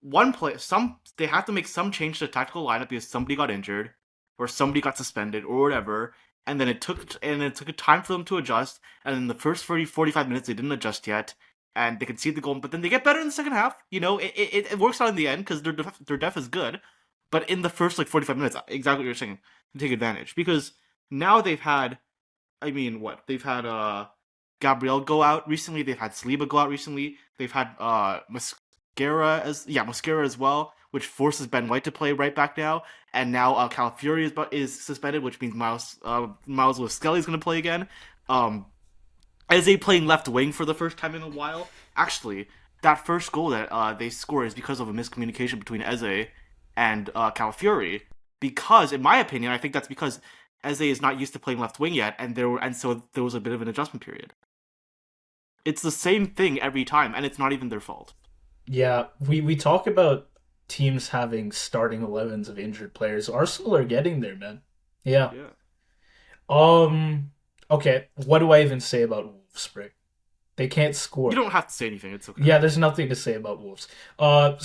they have to make some change to the tactical lineup because somebody got injured, or somebody got suspended, or whatever. And then it took a time for them to adjust. And in the first 45 minutes, they didn't adjust yet, and they concede the goal. But then they get better in the second half. You know, it works out in the end because their def is good. But in the first 45 minutes, exactly what you're saying, to take advantage because now they've had, I mean, what they've had Gabriel go out recently. They've had Saliba go out recently. They've had Mascara as well, which forces Ben White to play right back now. And now Calafiori is suspended, which means Miles Lewis Skelly is going to play again. Eze playing left wing for the first time in a while. Actually, that first goal that they score is because of a miscommunication between Eze and Calafiori. Because, in my opinion, I think that's because Eze is not used to playing left wing yet, and so there was a bit of an adjustment period. It's the same thing every time, and it's not even their fault. Yeah, we talk about teams having starting 11s of injured players. Arsenal are getting there, man. Yeah. Yeah. Um. Okay. What do I even say about Wolves, Brig? They can't You score. don't have to say anything. It's okay. Yeah, there's nothing to say about Wolves.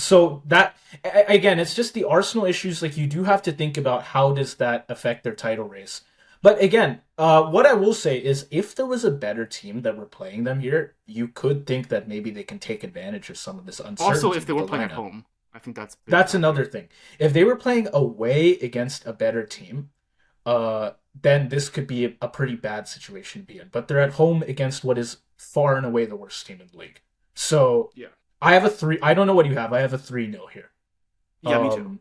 So that again, it's just the Arsenal issues. Like you do have to think about how does that affect their title race. But again, what I will say is, if there was a better team that were playing them here, you could think that maybe they can take advantage of some of this Also, uncertainty if they with weren't the playing at lineup. home, I think that's a big That's factor. another thing. If they were playing away against a better team, then this could be a pretty bad situation to be in. But they're at home against what is far and away the worst team in the league. So Yeah. I have a three. I don't know what you have. I have a 3-0 here. Yeah, me too. Um,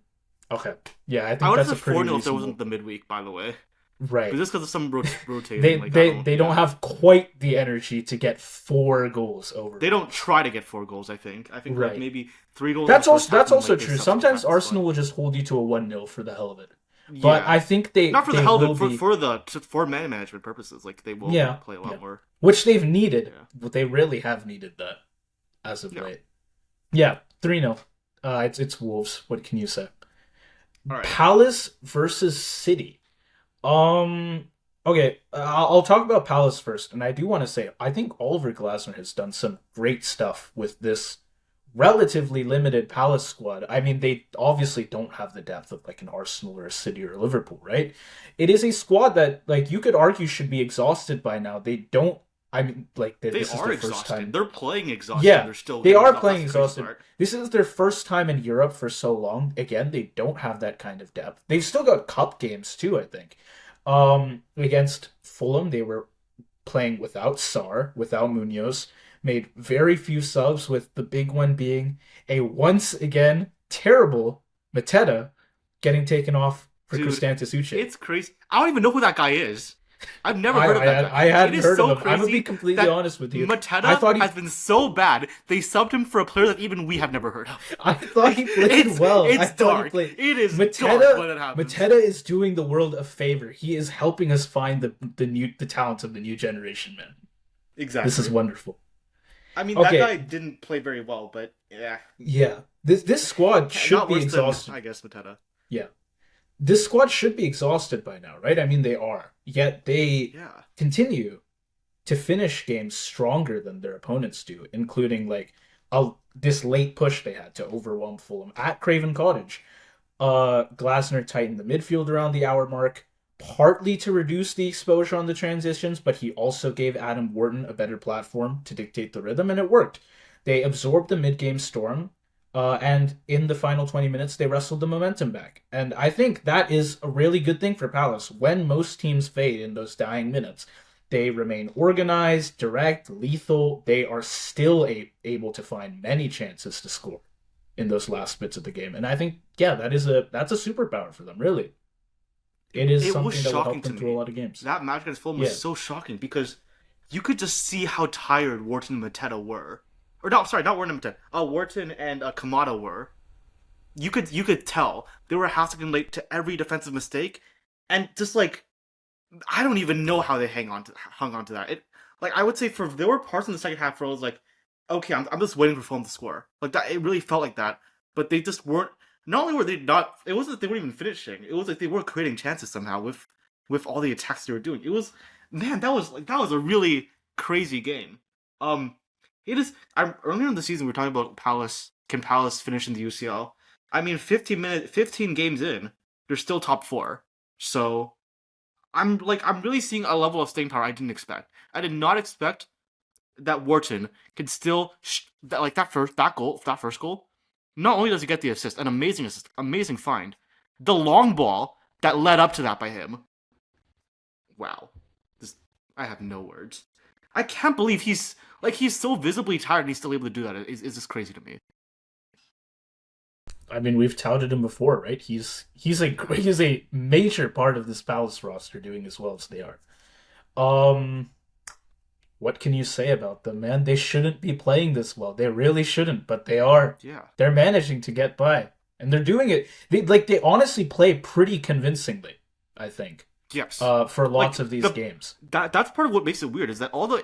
okay. Yeah, I I think would have that's a said pretty 4-0 if there reasonable. wasn't the midweek, by the way. But Right. just because of some rotating, They like I they don't, they don't yeah, have quite the energy to get 4 goals over they don't Wolves. try to get 4 goals. I think like Right. maybe 3 goals in the first half, That's and also like they true. substitute Sometimes half the squad. Arsenal will just hold you to a 1-0 for the hell of it. But Yeah, I think not for the they hell of will it, be, for man management purposes. Like they will yeah, play a yeah. lot more. Which they've needed, Yeah, but they really have needed that as of yeah. late. Yeah, 3-0. It's Wolves. What can you say? All right. Palace versus City. Um. Okay, I'll talk about Palace first, and I do want to say I think Oliver Glasner has done some great stuff with this relatively limited Palace squad. I mean, they obviously don't have the depth of like an Arsenal or a City or a Liverpool, right? It is a squad that like you could argue should be exhausted by now. They don't. I mean, like They this is are their first exhausted. time. They're playing exhausted, and Yeah, they're still they getting are results. playing That's the crazy exhausted. part. This is their first time in Europe for so long. Again, they don't have that kind of depth. They've still got cup games too, I think. Against Fulham, they were playing without Sar, without Munoz, made very few subs, with the big one being a once again terrible Mateta getting taken off for Dude, Cristantis Uche. it's crazy. I don't even know who that guy is. I've never heard of that guy. I It hadn't is heard of so him. I'm gonna be crazy completely that honest with you. I Mateta thought he has been so bad, they subbed him for a player that even we have never heard of. I thought he played well. I It's thought he dark. played. It is dark Mateta when it happens. Mateta is doing the world a favor. He is helping us find the talents of the new generation, man. This is Exactly. wonderful. I mean, that Okay, guy didn't play very well, but yeah, yeah. This squad should not be worse than exhausted. I guess Mateta. Yeah. This squad should be exhausted by now, right? I mean they are. Yet they Yeah, continue to finish games stronger than their opponents do, including like this late push they had to overwhelm Fulham at Craven Cottage. Glasner tightened the midfield around the hour mark, partly to reduce the exposure on the transitions, but he also gave Adam Wharton a better platform to dictate the rhythm, and it worked. They absorbed the mid-game storm, and in the final 20 minutes, they wrestled the momentum back. And I think that is a really good thing for Palace. When most teams fade in those dying minutes, they remain organized, direct, lethal. They are still able to find many chances to score in those last bits of the game. And I think, yeah, that's a superpower for them, really. It is it was something that will shocking help to them through a me. lot of games. That match against Fulham was Yeah. so shocking because you could just see how tired Wharton and Mateta were. Or no, sorry, not Wharton and Mateta. Wharton and Kamada were. You could tell they were half second late to every defensive mistake, and just like I don't even know how they hung on to that. It like I would say for there were parts in the second half where I was like, okay, I'm just waiting for Fulham to score. Like that, it really felt like that. But they just weren't. Not only were they not, it wasn't that they weren't even finishing. It was like they were creating chances somehow with all the attacks they were doing. It was man, that was a really crazy game. Um, it is. Earlier in the season we were talking about Palace. Can Palace finish in the UCL? I mean, 15 games in, they're still top four. So I'm really seeing a level of staying power I didn't expect. I did not expect that Wharton can still that first goal. Not only does he get the assist, amazing find, the long ball that led up to that by him. Wow, this I have no words. I can't believe he's so visibly tired and he's still able to do that. Is just crazy to me. I mean, we've touted him before, right? He's a major part of this Palace roster doing as well as they are. Um, what can you say about them, man? They shouldn't be playing this well. They really shouldn't, but they are. Yeah. They're managing to get by, and they're doing it. They honestly play pretty convincingly, I think. Yes. For lots Like of these games. that's part of what makes it weird is that all the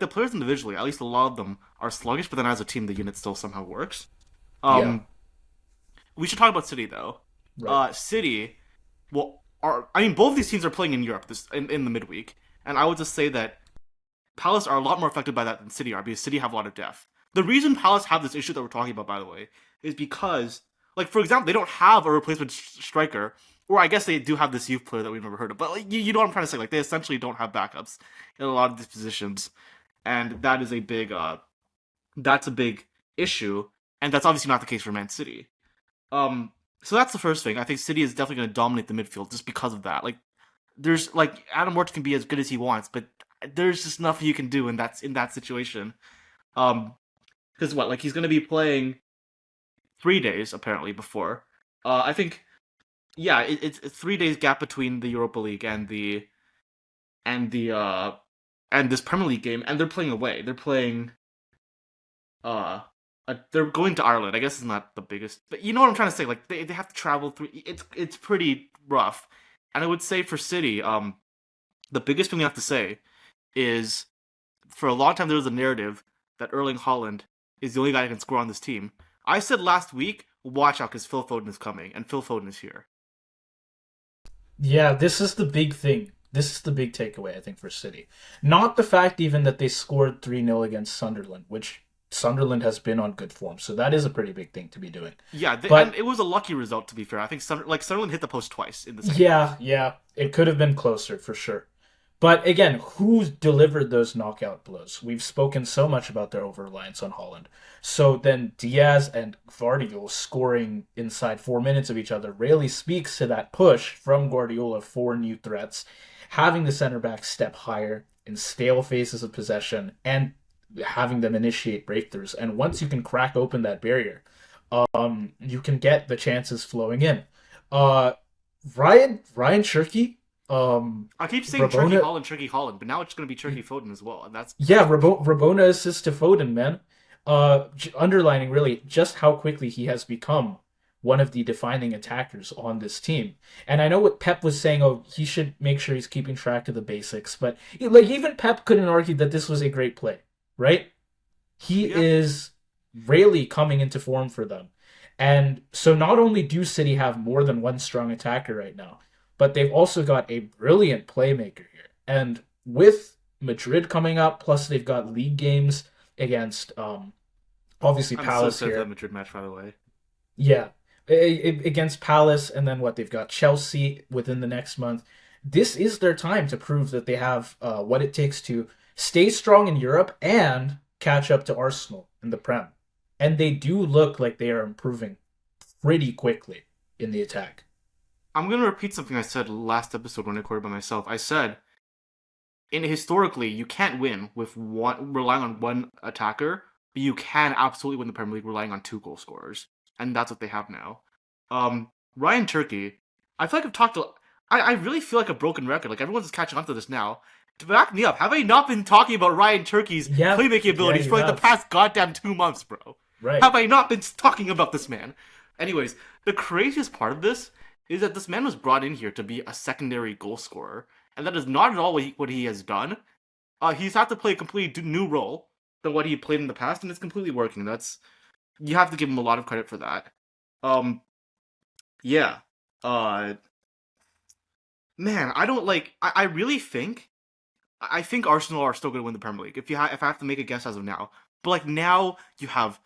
players individually, at least a lot of them are sluggish, but then as a team the unit still somehow works. Yeah, We should talk about City though. right. City, well, I mean both of these teams are playing in Europe in the midweek, and I would just say that Palace are a lot more affected by that than City are because City have a lot of depth. The reason Palace have this issue that we're talking about, by the way, is because, like for example, they don't have a replacement striker, or I guess they do have this youth player that we've never heard of. But like, you know what I'm trying to say? Like they essentially don't have backups in a lot of these positions, and that's a big issue, and that's obviously not the case for Man City. So that's the first thing. I think City is definitely going to dominate the midfield just because of that. Like, there's like Adam Ward can be as good as he wants, but there's just nothing you can do in that situation. Because what like he's going to be playing 3 days apparently before. I think Yeah, it's a 3 days gap between the Europa League and the and this Premier League game, and they're playing away. Uh they're going to Ireland. I guess it's not the biggest, but you know what I'm trying to say. Like they have to travel through. It's pretty rough, and I would say for City, the biggest thing we have to say is for a long time there was a narrative that Erling Haaland is the only guy that can score on this team. I said last week, watch out because Phil Foden is coming, and Phil Foden is here. Yeah, this is the big thing. This is the big takeaway, I think, for City. Not the fact even that they scored 3-0 against Sunderland, which Sunderland has been on good form. So that is a pretty big thing to be doing. Yeah, and But it was a lucky result to be fair. I think Sunderland hit the post twice in the second yeah, half. yeah, it could have been closer for sure. But again, who delivered those knockout blows? We've spoken so much about their over-reliance on Holland. So then Diaz and Guardiola scoring inside 4 minutes of each other really speaks to that push from Guardiola for new threats, having the center back step higher in stale phases of possession and having them initiate breakthroughs. And once you can crack open that barrier, you can get the chances flowing in. Uh, Ryan Cherky, I keep saying Rabona, Turkey Holland, but now it's going to be Turkey Foden as well, and that's yeah, crazy. Rabona assist to Foden, man. Underlining really just how quickly he has become one of the defining attackers on this team. And I know what Pep was saying. Oh, he should make sure he's keeping track of the basics. But like even Pep couldn't argue that this was a great play, right? He Yeah, is really coming into form for them. And so not only do City have more than one strong attacker right now, but they've also got a brilliant playmaker here. And with Madrid coming up, plus they've got league games against obviously I'm so Palace sad for that here. Madrid match, by the way. Yeah. Against Palace, and then what? They've got Chelsea within the next month. This is their time to prove that they have what it takes to stay strong in Europe and catch up to Arsenal in the Prem. And they do look like they are improving pretty quickly in the attack. I'm going to repeat something I said last episode when I recorded by myself. I said, historically, you can't win with one relying on one attacker, but you can absolutely win the Premier League relying on two goal scorers, and that's what they have now. Ryan Turkey, I feel like I've talked to. I really feel like a broken record. Like everyone's just catching on to this now. To back me up, have I not been talking about Ryan Turkey's Yeah, playmaking yeah, abilities you for like the have. past goddamn 2 months, bro? Right. Have I not been talking about this man? Anyways, the craziest part of this is that this man was brought in here to be a secondary goal scorer, and that is not at all what he has done. He's had to play a completely new role than what he played in the past, and it's completely working. That's You have to give him a lot of credit for that. Um, yeah. Uh, Man, I don't like. I really think. I think Arsenal are still going to win the Premier League. If I have to make a guess as of now, but like now you have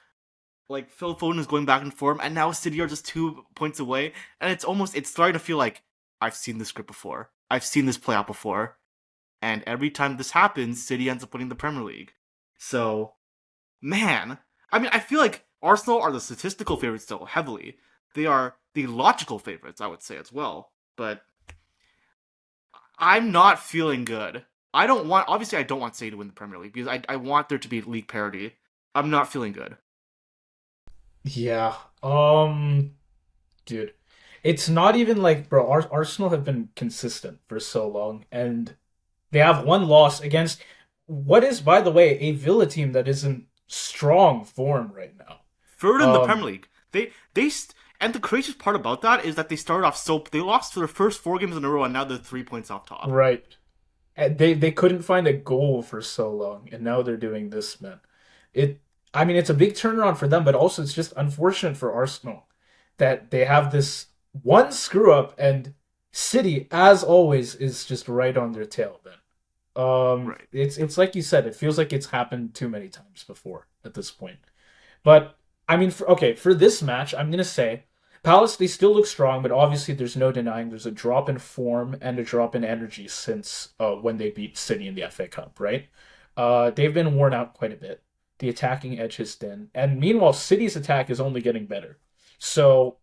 like Phil Foden is going back in form, and now City are just 2 points away, and it's starting to feel like I've seen this script before. I've seen this play out before, and every time this happens, City ends up winning the Premier League. So, man, I mean, I feel like Arsenal are the statistical favorites still heavily. They are the logical favorites, I would say as well. But I'm not feeling good. I don't want City to win the Premier League because I want there to be league parity. I'm not feeling good. Yeah. Dude, it's not even like, bro, Arsenal have been consistent for so long, and they have one loss against what is, by the way, a Villa team that is in strong form right now. Third in the Premier Um, League. And the craziest part about that is that they started off they lost for their first 4 games in a row, and now they're 3 points off top. right. And they couldn't find a goal for so long, and now they're doing this, man. It, I mean, it's a big turnaround for them, but also it's just unfortunate for Arsenal that they have this one screw up, and City, as always, is just right on their tail, man. Right. It's like you said, it feels like it's happened too many times before at this point. But I mean, for this match, I'm gonna say Palace, they still look strong, but obviously there's no denying there's a drop in form and a drop in energy since when they beat City in the FA Cup, right? They've been worn out quite a bit. The attacking edge has thin, and meanwhile, City's attack is only getting better. So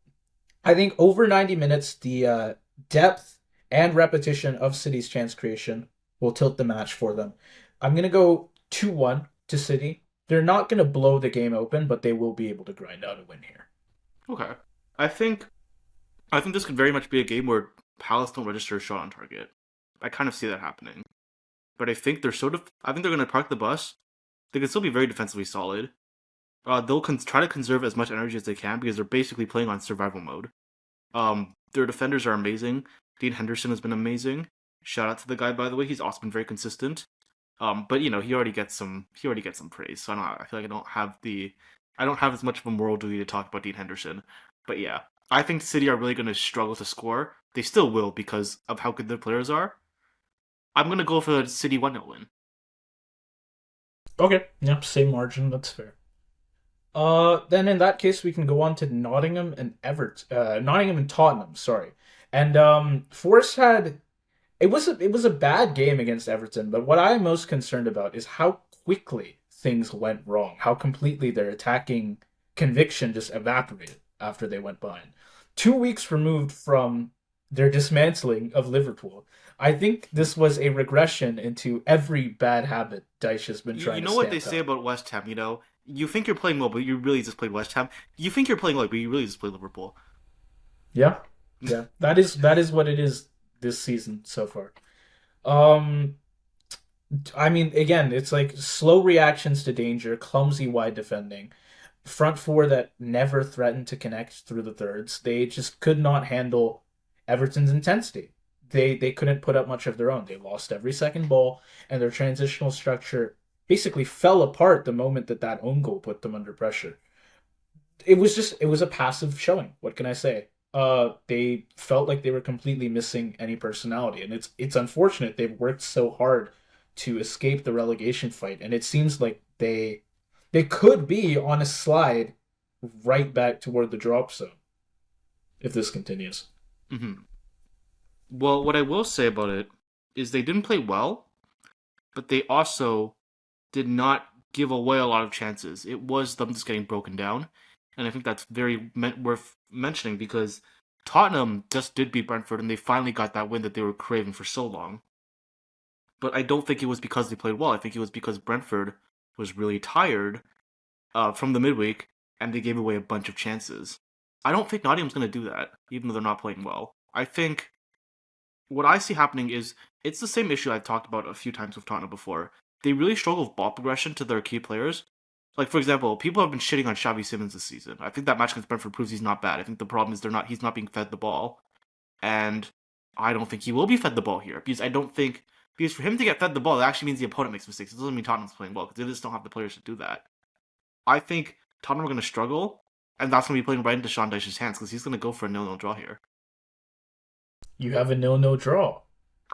I think over 90 minutes, the depth and repetition of City's chance creation will tilt the match for them. I'm going to go 2-1 to City. They're not going to blow the game open, but they will be able to grind out a win here. Okay. I think I think this could very much be a game where Palace don't register a shot on target. I kind of see that happening. But I think they're I think they're going to park the bus. They can still be very defensively solid. They'll try to conserve as much energy as they can because they're basically playing on survival mode. Their defenders are amazing. Dean Henderson has been amazing. Shout out to the guy, by the way. He's also been very consistent. But he already gets some praise. So I feel like I don't have as much of a moral duty to talk about Dean Henderson. But yeah, I think City are really going to struggle to score. They still will because of how good their players are. I'm going to go for the City 1-0 win. Okay, yep, same margin. That's fair. Then in that case, we can go on to Nottingham and Nottingham and Tottenham. Sorry, and Forest had it was a bad game against Everton. But what I'm most concerned about is how quickly things went wrong. How completely their attacking conviction just evaporated after they went behind. 2 weeks removed from their dismantling of Liverpool. I think this was a regression into every bad habit Dyche has been You trying to know what they stamp say out. about West Ham, You think you're playing well, but you really just played West Ham. You think you're playing well, but you really just played Liverpool. Yeah, yeah, that is what it is this season so far. Um, I mean, again, it's like slow reactions to danger, clumsy wide defending, front four that never threatened to connect through the thirds. They just could not handle Everton's intensity. They couldn't put up much of their own. They lost every second ball, and their transitional structure basically fell apart the moment that own goal put them under pressure. It was a passive showing. What can I say? They felt like they were completely missing any personality, and it's unfortunate. They've worked so hard to escape the relegation fight, and it seems like they could be on a slide right back toward the drop zone if this continues. Hmm. Well, what I will say about it is they didn't play well, but they also did not give away a lot of chances. It was them just getting broken down, and I think that's worth mentioning because Tottenham just did beat Brentford, and they finally got that win that they were craving for so long. But I don't think it was because they played well. I think it was because Brentford was really tired from the midweek, and they gave away a bunch of chances. I don't think Nottingham's going to do that, even though they're not playing well. I think what I see happening is it's the same issue I've talked about a few times with Tottenham before. They really struggle with ball progression to their key players. Like for example, people have been shitting on Xavi Simons this season. I think that match against Brentford proves he's not bad. I think the problem is he's not being fed the ball, and I don't think he will be fed the ball here because for him to get fed the ball, that actually means the opponent makes mistakes. It doesn't mean Tottenham's playing well because they just don't have the players to do that. I think Tottenham are going to struggle, and that's going to be playing right into Sean Dyche's hands because he's going to go for a 0-0 draw here. You have a nil-nil draw.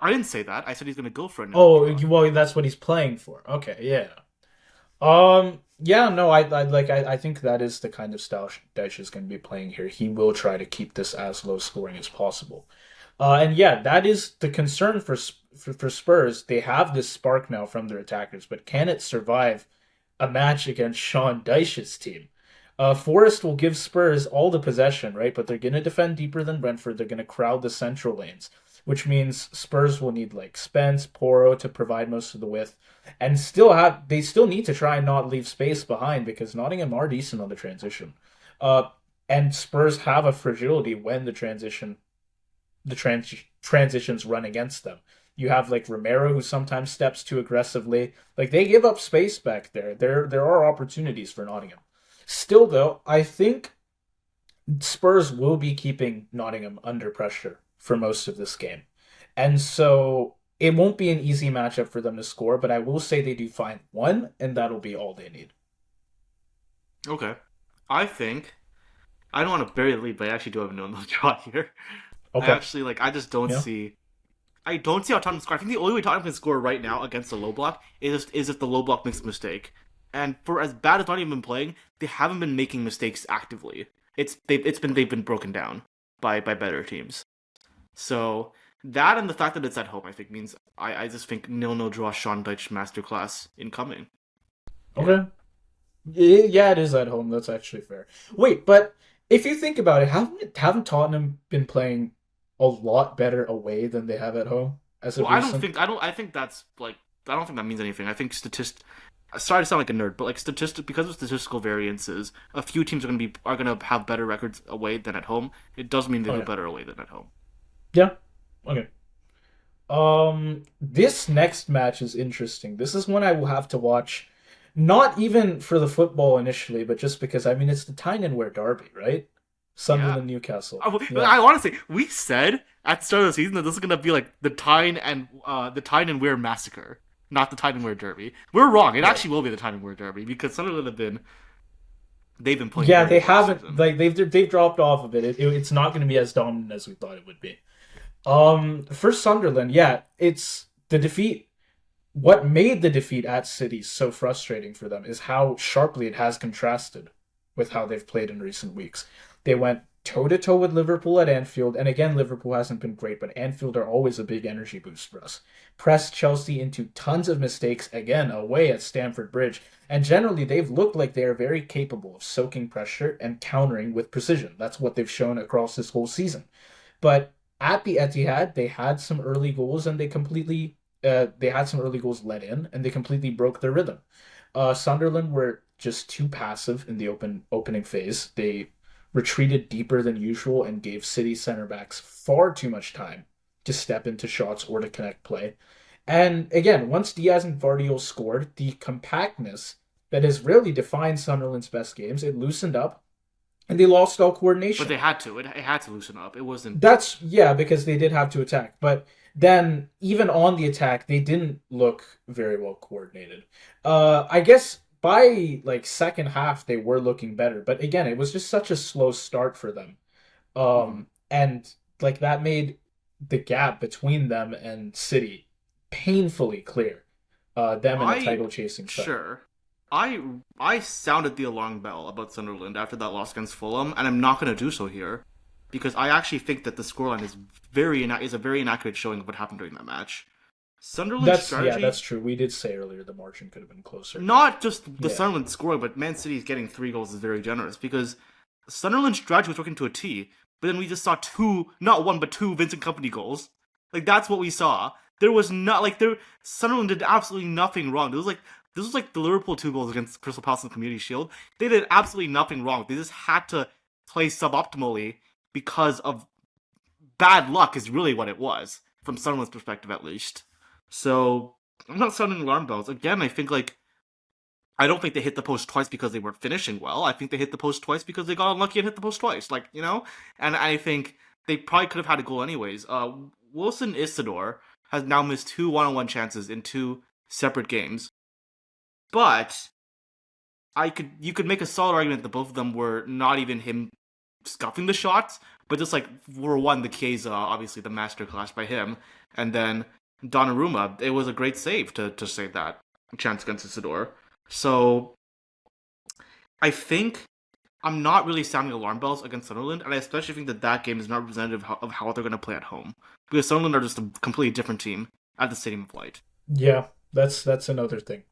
I didn't say that. I said he's going to go for a 0-0 Oh, draw. well, that's what he's playing for. Okay, yeah. Yeah, no, I think that is the kind of style Dyche is going to be playing here. He will try to keep this as low scoring as possible. And yeah, that is the concern for Spurs. They have this spark now from their attackers, but can it survive a match against Sean Dyche's team? Forest will give Spurs all the possession, right? But they're going to defend deeper than Brentford. They're going to crowd the central lanes, which means Spurs will need like Spence, Porro to provide most of the width, and they still need to try and not leave space behind because Nottingham are decent on the transition. Uh, and Spurs have a fragility when transitions run against them. You have like Romero who sometimes steps too aggressively. Like they give up space back there. There are opportunities for Nottingham. Still though, I think Spurs will be keeping Nottingham under pressure for most of this game. And so it won't be an easy matchup for them to score, but I will say they do find one, and that'll be all they need. Okay. I think I don't want to bury the lead, but I actually do have a 0-0 draw here. I Okay. actually I just don't Yeah. see. I don't see how Tottenham score. I think the only way Tottenham can score right now against the low block is if the low block makes a mistake. And for as bad as Tottenham have been playing, they haven't been making mistakes actively. They've been broken down by better teams. So that and the fact that it's at home, I think means I just think 0-0 draw Sean Dyche masterclass incoming. Yeah. Okay. Yeah, it is at home. That's actually fair. Wait, but if you think about it, haven't Tottenham been playing a lot better away than they have at home as Well, of recent? I think that's like I don't think that means anything. I think sorry to sound like a nerd, but like because of statistical variances, a few teams are gonna have better records away than at home. It does mean they Oh do yeah. better away than at home. Yeah. Okay. This next match is interesting. This is one I will have to watch, not even for the football initially, but just because I mean it's the Tyne-Wear derby, right? Yeah. Sunderland, Newcastle. Yeah. I want to say we said at the start of the season that this is gonna be like the Tyne and Wear massacre, not the Tyne and Wear derby. We're wrong. It Right. actually will be the Tyne and Wear derby because Sunderland they've been playing Yeah, very they well this haven't season. like they've dropped off a bit. It's not going to be as dominant as we thought it would be. For Sunderland, yeah, it's the defeat. What made the defeat at City so frustrating for them is how sharply it has contrasted with how they've played in recent weeks. They went toe to toe with Liverpool at Anfield, and again, Liverpool hasn't been great, but Anfield are always a big energy boost for us. Pressed Chelsea into tons of mistakes, again, away at Stamford Bridge, and generally they've looked like they are very capable of soaking pressure and countering with precision. That's what they've shown across this whole season. But at the Etihad, they had some early goals and they had some early goals let in and they completely broke their rhythm. Sunderland were just too passive in the opening phase. They retreated deeper than usual and gave City center backs far too much time to step into shots or to connect play. And again, once Diaz and Vardio scored, the compactness that has really defined Sunderland's best games, it loosened up and they lost all But coordination. they had to. It had to loosen up. It wasn't. That's yeah, because they did have to attack, but then even on the attack, they didn't look very well coordinated. I guess by like second half they were looking better, but again, it was just such a slow start for them. Mhm. And like that made the gap between them and City painfully clear. Them and a I title chasing side. sure. I I sounded the alarm bell about Sunderland after that loss against Fulham, and I'm not going to do so here because I actually think that the scoreline is a very inaccurate showing of what happened during that match. Sunderland's That's strategy, true. We did say earlier the margin could have been closer. not just the Yeah. Sunderland scoring, but Man City's getting 3 goals is very generous because Sunderland's strategy was working to a T, but then we just saw two, not one, but two Vincent Company goals. Like that's what we saw. There was not like there Sunderland did absolutely nothing wrong. This was like the Liverpool 2 goals against Crystal Palace in the Community Shield. They did absolutely nothing wrong. They just had to play suboptimally because of bad luck is really what it was, from Sunderland's perspective at least. So I'm not sounding alarm bells. Again, I don't think they hit the post twice because they weren't finishing well. I think they hit the post twice because they got unlucky and hit the post twice. And I think they probably could have had a goal anyways. Wilson Isidore has now missed two one-on-one chances in two separate games, but you could make a solid argument that both of them were not even him scuffing the shots, but just like for one, the Chiesa, obviously the masterclass by him, and then Donnarumma, it was a great save to save that chance against Isidore. So I think I'm not really sounding alarm bells against Sunderland, and I especially think that that game is not representative of how they're going to play at home because Sunderland are just a completely different team at the Stadium of Light. Yeah, that's another thing.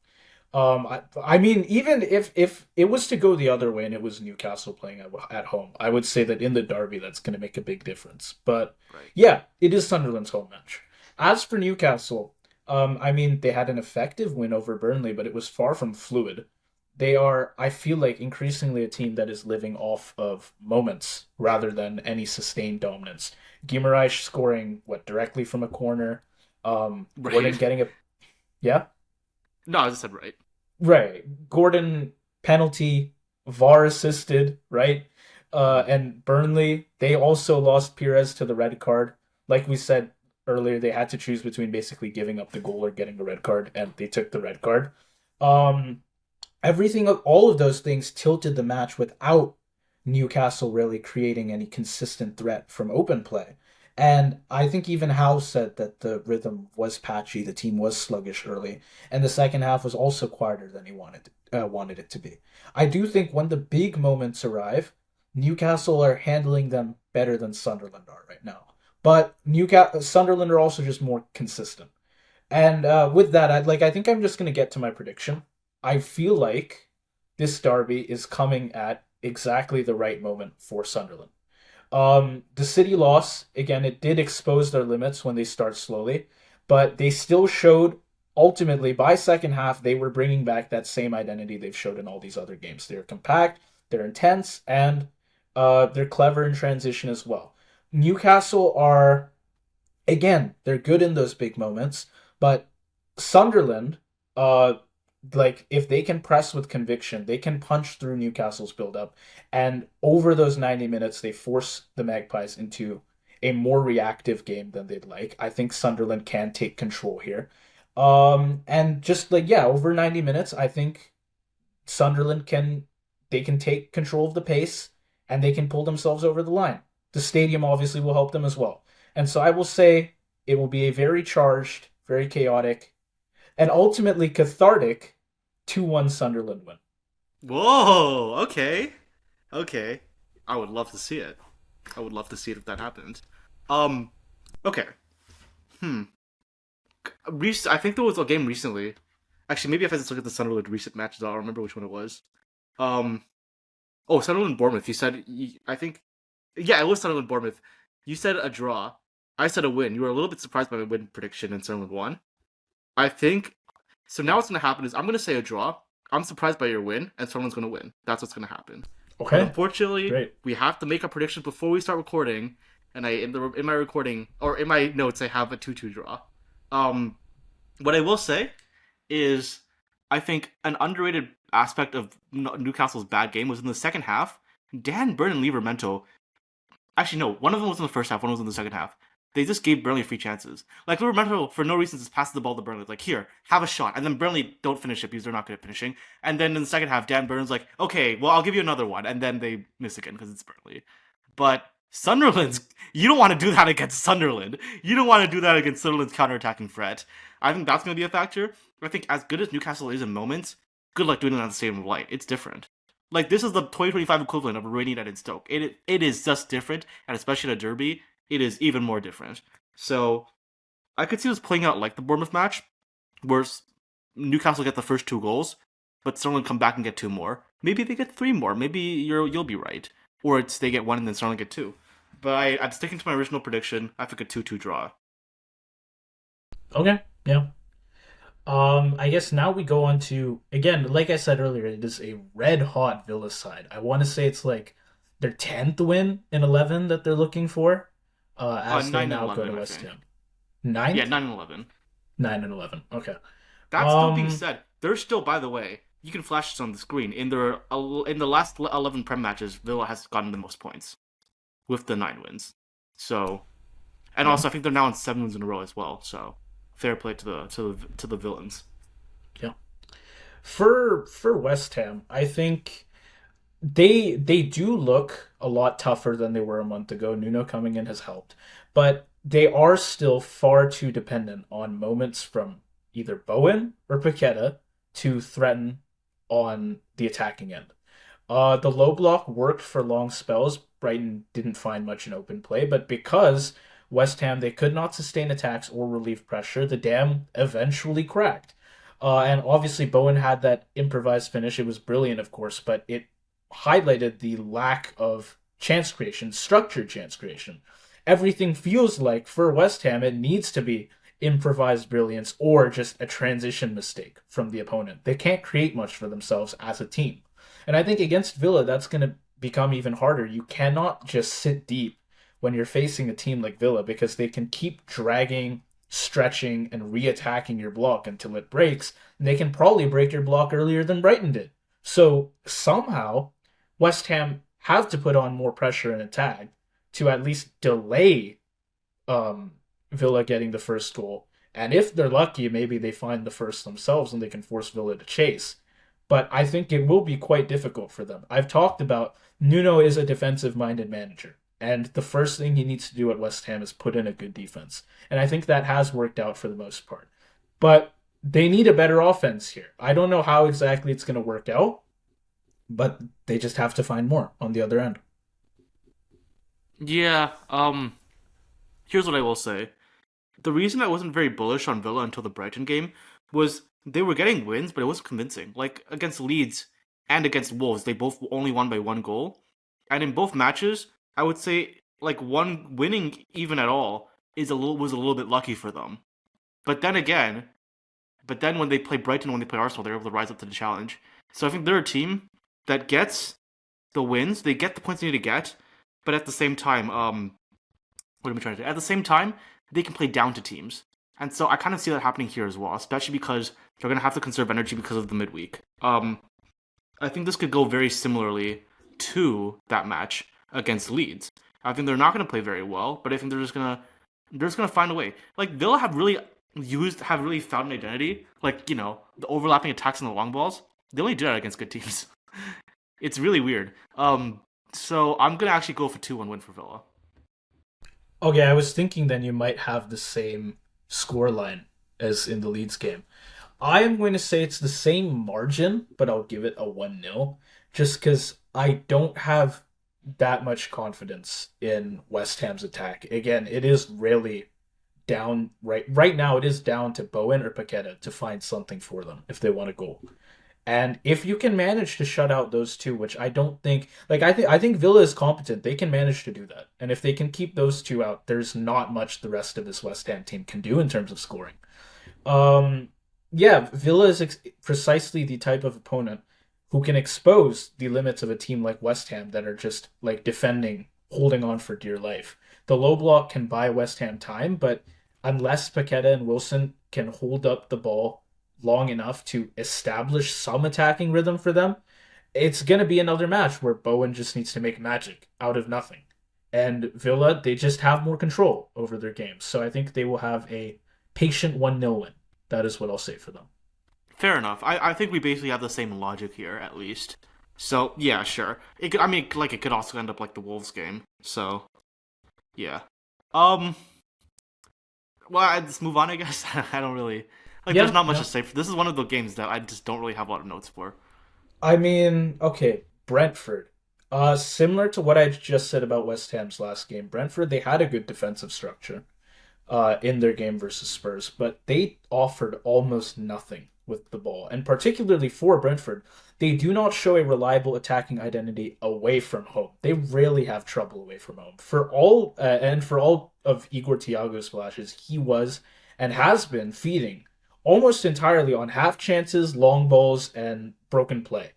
I mean, even if it was to go the other way and it was Newcastle playing at home, I would say that in the derby that's going to make a big difference. But Right. yeah, it is Sunderland's home match. As for Newcastle, I mean, they had an effective win over Burnley, but it was far from fluid. They are, I feel like, increasingly a team that is living off of moments rather than any sustained dominance. Guimaraes scoring what directly from a corner. Gordon Right. getting a yeah. No, I just said right. Right. Gordon penalty, VAR assisted, right? Mhm. And Burnley, they also lost Perez to the red card. Like we said earlier, they had to choose between basically giving up the goal or getting the red card, and they took the red card. Um, all of those things tilted the match without Newcastle really creating any consistent threat from open play. And I think even Howe said that the rhythm was patchy, the team was sluggish early, and the second half was also quieter than he wanted it to be. I do think when the big moments arrive, Newcastle are handling them better than Sunderland are right now. But Sunderland are also just more consistent. And with that, I think I'm just gonna get to my prediction. I feel like this derby is coming at exactly the right moment for Sunderland. The City loss again, it did expose their limits when they start slowly, but they still showed ultimately, by second half, they were bringing back that same identity they've showed in all these other games. They're compact, they're intense, and they're clever in transition as well. Newcastle are, again, they're good in those big moments, but Sunderland, uh, like if they can press with conviction, they can punch through Newcastle's build-up, and over those 90 minutes, they force the Magpies into a more reactive game than they'd like. I think Sunderland can take control here. And just like, yeah, over 90 minutes, I think Sunderland can they can take control of the pace and they can pull themselves over the line. The stadium obviously will help them as well. And so I will say it will be a very charged, very chaotic, and ultimately cathartic 2-1 Sunderland win. Whoa. Okay. Okay. I would love to see it. I would love to see it if that happens. Um. Okay. Hmm. I think there was a game recently. Actually, maybe if I just look at the Sunderland recent matches, I'll remember which one it was. Um. Oh, Sunderland Bournemouth. You said I think. Yeah, it was Sunderland Bournemouth. You said a draw. I said a win. You were a little bit surprised by my win prediction, and Sunderland won. I think. So now what's going to happen is I'm going to say a draw. I'm surprised by your win, and Sunderland's going to win. That's what's going to happen. But Okay, unfortunately, great. we have to make a prediction before we start recording. And in my recording or in my notes, I have a 2-2 draw. Um, what I will say is, I think an underrated aspect of Newcastle's bad game was in the second half. Dan Burn and Livramento. Actually, no, one of them was in the first half, one was in the second half. They just gave Burnley free chances. Like Livramento, for no reason, just passes the ball to Burnley. Like, here, have a shot. And then Burnley don't finish it because they're not good at finishing. And then in the second half, Dan Burn's like, okay, well, I'll give you another one. And then they miss again because it's Burnley. But Sunderland's, you don't want to do that against Sunderland. You don't want to do that against Sunderland's counterattacking threat. I think that's going to be a factor. I think as good as Newcastle is in moments, good luck doing it on the Stadium of Light. It's different. Like, this is the 2025 equivalent of a rainy night in Stoke. It is just different, and especially in a derby, it is even more different. So, I could see this playing out like the Bournemouth match, where Newcastle get the first 2 goals, but Sunderland come back and get 2 more. Maybe they get 3 more. Maybe you'll be right. Or it's they get 1 and then Sunderland get 2. But I'm sticking to my original prediction. I think a 2-2 draw. Okay, yeah. I guess now we go on to, again, like I said earlier, it is a red hot Villa side. I want to say it's like their 10th win in 11 that they're looking for, as they 9 and now go 11, to I West think. Ham. Yeah, Ninth? 9 and 11. 9 and 11. Okay. That still being Um, said, they're still, by the way, you can flash this on the screen. In the last 11 Prem matches, Villa has gotten the most points with the 9 wins. So, and yeah, also I think they're now on 7 wins in a row as well. So, fair play to the villains. yeah. For West Ham, I think they do look a lot tougher than they were a month ago. Nuno coming in has helped, but they are still far too dependent on moments from either Bowen or Paqueta to threaten on the attacking end. The low block worked for long spells. Brighton didn't find much in open play, but because West Ham they could not sustain attacks or relieve pressure, the dam eventually cracked. And obviously Bowen had that improvised finish. It was brilliant, of course, but it highlighted the lack of chance creation, structured chance creation. Everything feels like for West Ham it needs to be improvised brilliance or just a transition mistake from the opponent. They can't create much for themselves as a team. And I think against Villa, that's going to become even harder. You cannot just sit deep when you're facing a team like Villa because they can keep dragging, stretching, and re-attacking your block until it breaks. And they can probably break your block earlier than Brighton did. So somehow, West Ham have to put on more pressure and attack to at least delay um, Villa getting the first goal. And if they're lucky, maybe they find the first themselves and they can force Villa to chase. But I think it will be quite difficult for them. I've talked about Nuno is a defensive minded manager. And the first thing he needs to do at West Ham is put in a good defense. And I think that has worked out for the most part. But they need a better offense here. I don't know how exactly it's going to work out, but they just have to find more on the other end. Yeah. Here's what I will say. The reason I wasn't very bullish on Villa until the Brighton game was they were getting wins, but it wasn't convincing. Like against Leeds and against Wolves, they both only won by 1 goal. And in both matches, I would say like one winning even at all was a little bit lucky for them. But then again, But then when they play Brighton, when they play Arsenal, they're able to rise up to the challenge. So I think they're a team that gets the wins, they get the points they need to get, but at the same time, what am I trying to do? At the same time, they can play down to teams. And so I kind of see that happening here as well, especially because they're going to have to conserve energy because of the midweek. I think this could go very similarly to that match against Leeds. I think they're not going to play very well, but I think they're just gonna find a way. Like Villa have really found an identity. Like the overlapping attacks and the long balls. They only do that against good teams. It's really weird. So I'm gonna actually go for 2-1 win for Villa. Okay, I was thinking then you might have the same score line as in the Leeds game. I am going to say it's the same margin, but I'll give it a 1-0 just because I don't have that much confidence in West Ham's attack. Again, it is really down right now. It is down to Bowen or Paqueta to find something for them if they want to go. And if you can manage to shut out those two, which I don't think, like I think Villa is competent. They can manage to do that. And if they can keep those two out, there's not much the rest of this West Ham team can do in terms of scoring. Um, yeah, Villa is precisely the type of opponent who can expose the limits of a team like West Ham that are just like defending, holding on for dear life. The low block can buy West Ham time, but unless Paqueta and Wilson can hold up the ball long enough to establish some attacking rhythm for them, it's going to be another match where Bowen just needs to make magic out of nothing. And Villa, they just have more control over their games. So I think they will have a patient 1-0 win. That is what I'll say for them. Fair enough. I think we basically have the same logic here, at least. So yeah, sure. It could, I mean, like it could also end up like the Wolves game. So yeah. Um. Well, I just move on. I guess I don't really like. There's Yeah, not much to yeah. say. This is one of the games that I just don't really have a lot of notes for. I mean, okay, Brentford. Similar to what I just said about West Ham's last game, Brentford, they had a good defensive structure in their game versus Spurs, but they offered almost nothing with the ball. And particularly for Brentford, they do not show a reliable attacking identity away from home. They really have trouble away from home. For all of Igor Thiago's flashes, he was and has been feeding almost entirely on half chances, long balls, and broken play.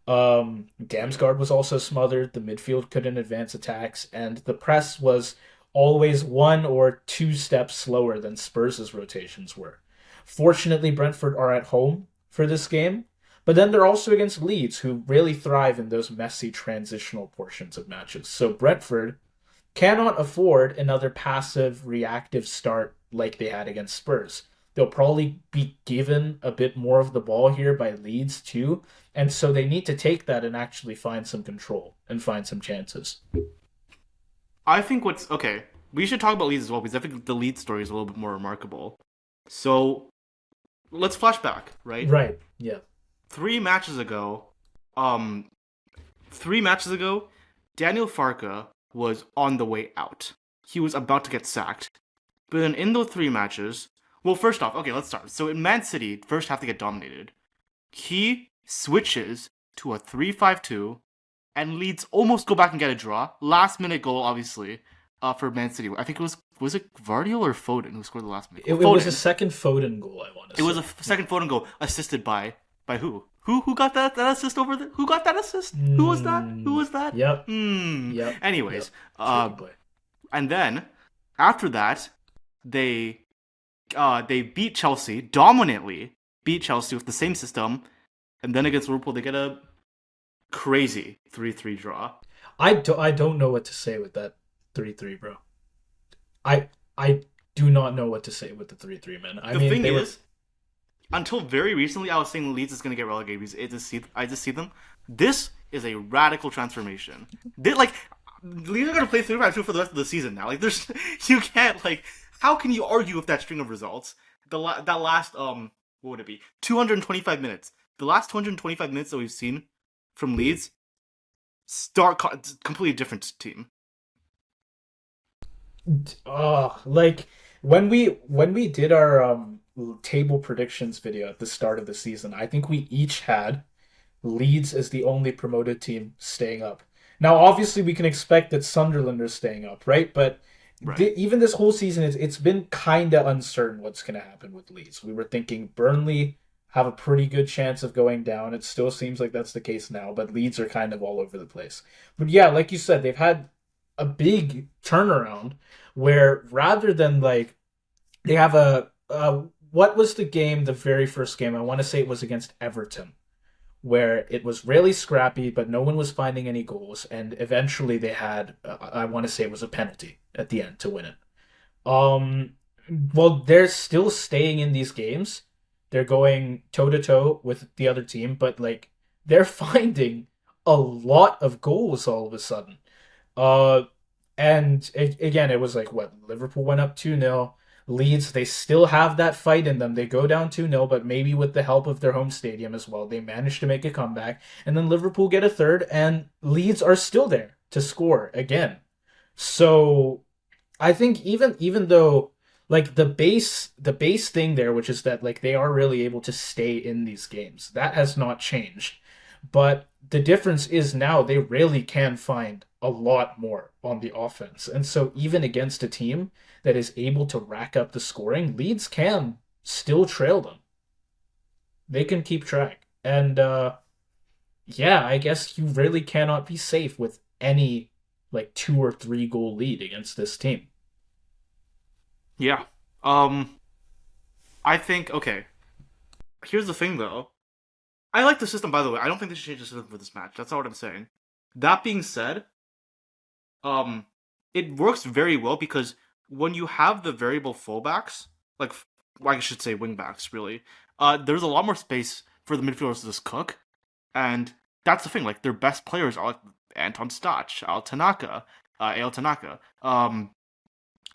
Damsgaard was also smothered. The midfield couldn't advance attacks, and the press was always one or two steps slower than Spurs' rotations were. Fortunately, Brentford are at home for this game, but then they're also against Leeds, who really thrive in those messy transitional portions of matches. So Brentford cannot afford another passive, reactive start like they had against Spurs. They'll probably be given a bit more of the ball here by Leeds too, and so they need to take that and actually find some control and find some chances. I think what's okay. We should talk about Leeds as well because I think the Leeds story is a little bit more remarkable. So let's flash back, right? Right. Yeah. Three matches ago, um, 3 matches ago, Daniel Farka was on the way out. He was about to get sacked. But then in those 3 matches, well, first off, okay, let's start. So in Man City, first half to get dominated. He switches to a 3-5-2, and Leeds almost go back and get a draw. Last minute goal, obviously, for Man City. I think was it Vardiol or Foden who scored the last minute? It was a Foden. second Foden goal, I want to It was say. a second Foden goal assisted by who? Who got that assist over there? Who got that assist? Who was that? Who was that? Yep. Hmm. Yep. Anyways, Yep. Tricky play. and then after that, they beat Chelsea dominantly, beat Chelsea with the same system, and then against Liverpool they get a crazy 3-3 draw. I don't know what to say with that 3-3, bro. I do not know what to say with the 3-3, man. I The mean, thing they were is, until very recently, I was saying Leeds is going to get relegated because I just see them. This is a radical transformation. Like Leeds are going to play 3-5-2 for the rest of the season now. Like there's you can't like how can you argue with that string of results? That last what would it be? 225 minutes. The last 225 minutes that we've seen from Leeds, completely different team. like when we did our table predictions video at the start of the season, I think we each had Leeds as the only promoted team staying up. Now, obviously, we can expect that Sunderland are staying up, right? But Right. Even this whole season, it's been kind of uncertain what's going to happen with Leeds. We were thinking Burnley have a pretty good chance of going down. It still seems like that's the case now, but Leeds are kind of all over the place. But yeah, like you said, they've had a big turnaround where rather than like they have a what was the game, the very first game? I want to say it was against Everton, where it was really scrappy, but no one was finding any goals, and eventually they had, I want to say it was a penalty at the end to win it. Um, well, they're still staying in these games. They're going toe to toe with the other team, but like they're finding a lot of goals all of a sudden. Uh, again, it was like what Liverpool went up 2-0. Leeds, they still have that fight in them. They go down 2-0, but maybe with the help of their home stadium as well, they managed to make a comeback. And then Liverpool get a third, and Leeds are still there to score again. So I think even though like the base thing there, which is that like they are really able to stay in these games, that has not changed. But the difference is now they really can find a lot more on the offense. And so even against a team that is able to rack up the scoring, Leeds can still trail them. They can keep track. And yeah, I guess you really cannot be safe with any like 2 or 3 goal lead against this team. Yeah. I think okay. Here's the thing though. I like the system, by the way. I don't think they should change the system for this match. That's not what I'm saying. That being said, um, it works very well because when you have the variable fullbacks, like I should say wingbacks, really, there's a lot more space for the midfielders to just cook, and that's the thing. Like their best players are like Anton Stach, Al Tanaka,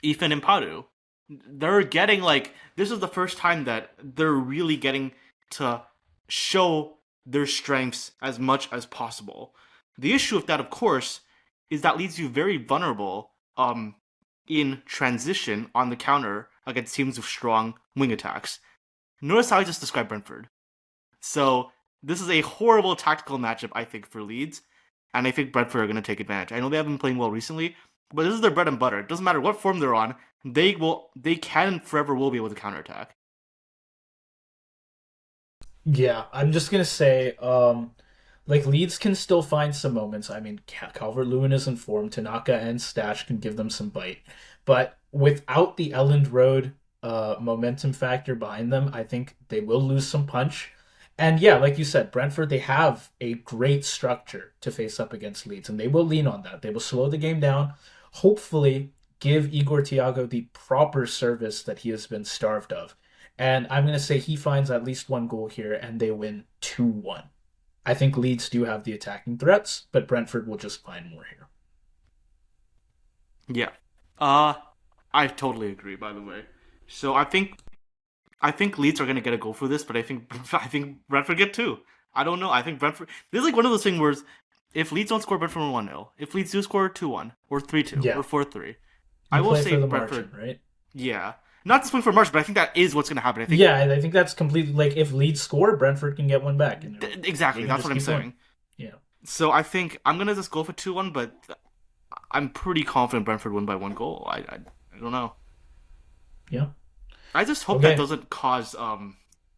Ethan Impadu. They're getting like this is the first time that they're really getting to show their strengths as much as possible. The issue with that, of course, is that leaves you very vulnerable in transition on the counter against teams with strong wing attacks. Notice how I just described Brentford. So this is a horrible tactical matchup, I think, for Leeds, and I think Brentford are going to take advantage. I know they haven't been playing well recently, but this is their bread and butter. It doesn't matter what form they're on, they can and forever will be able to counterattack. Yeah, I'm just gonna say, like Leeds can still find some moments. I mean, Calvert-Lewin is in form. Tanaka and Stash can give them some bite, but without the Elland Road momentum factor behind them, I think they will lose some punch. And yeah, like you said, Brentford, they have a great structure to face up against Leeds, and they will lean on that. They will slow the game down, hopefully give Igor Thiago the proper service that he has been starved of. And I'm going to say he finds at least 1 goal here, and they win 2-1. I think Leeds do have the attacking threats, but Brentford will just find more here. Yeah. Uh I totally agree, by the way. So I think Leeds are gonna get a goal for this, but I think Brentford get two. I don't know. I think Brentford. This is like one of those things where if Leeds don't score, Brentford 1-0. If Leeds do score 2-1 or 3-2 or Yeah, 4-3, I you will play say for the Brentford. margin, right? Yeah, not to swing for March, but I think that is what's gonna happen. I think Yeah, I think that's completely like if Leeds score, Brentford can get one back, and they exactly can that's just what I'm keep going. saying. Yeah, So I think I'm gonna just go for 2-1, but I'm pretty confident Brentford win by 1 goal. I don't know. yeah. I just hope that Okay, doesn't cause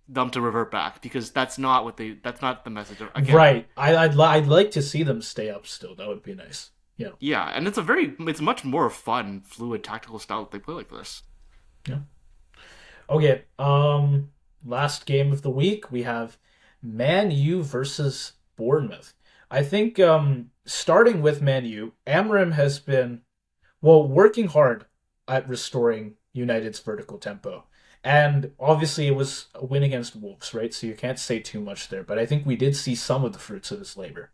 them to revert back because that's not what they. That's not the message. Again, right. I'd like to see them stay up still. That would be nice. Yeah, yeah, and it's much more fun, fluid, tactical style that they play like this. yeah. Okay. Last game of the week we have Man U versus Bournemouth. I think starting with Man U, Amram has been working hard at restoring United's vertical tempo. And obviously, it was a win against Wolves, right? So you can't say too much there. But I think we did see some of the fruits of his labor.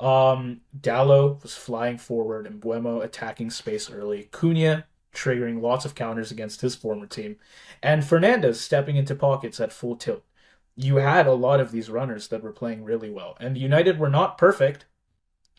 Dallo was flying forward and Buemo attacking space early. Cunha triggering lots of counters against his former team. And Fernandez stepping into pockets at full tilt. You had a lot of these runners that were playing really well. And United were not perfect.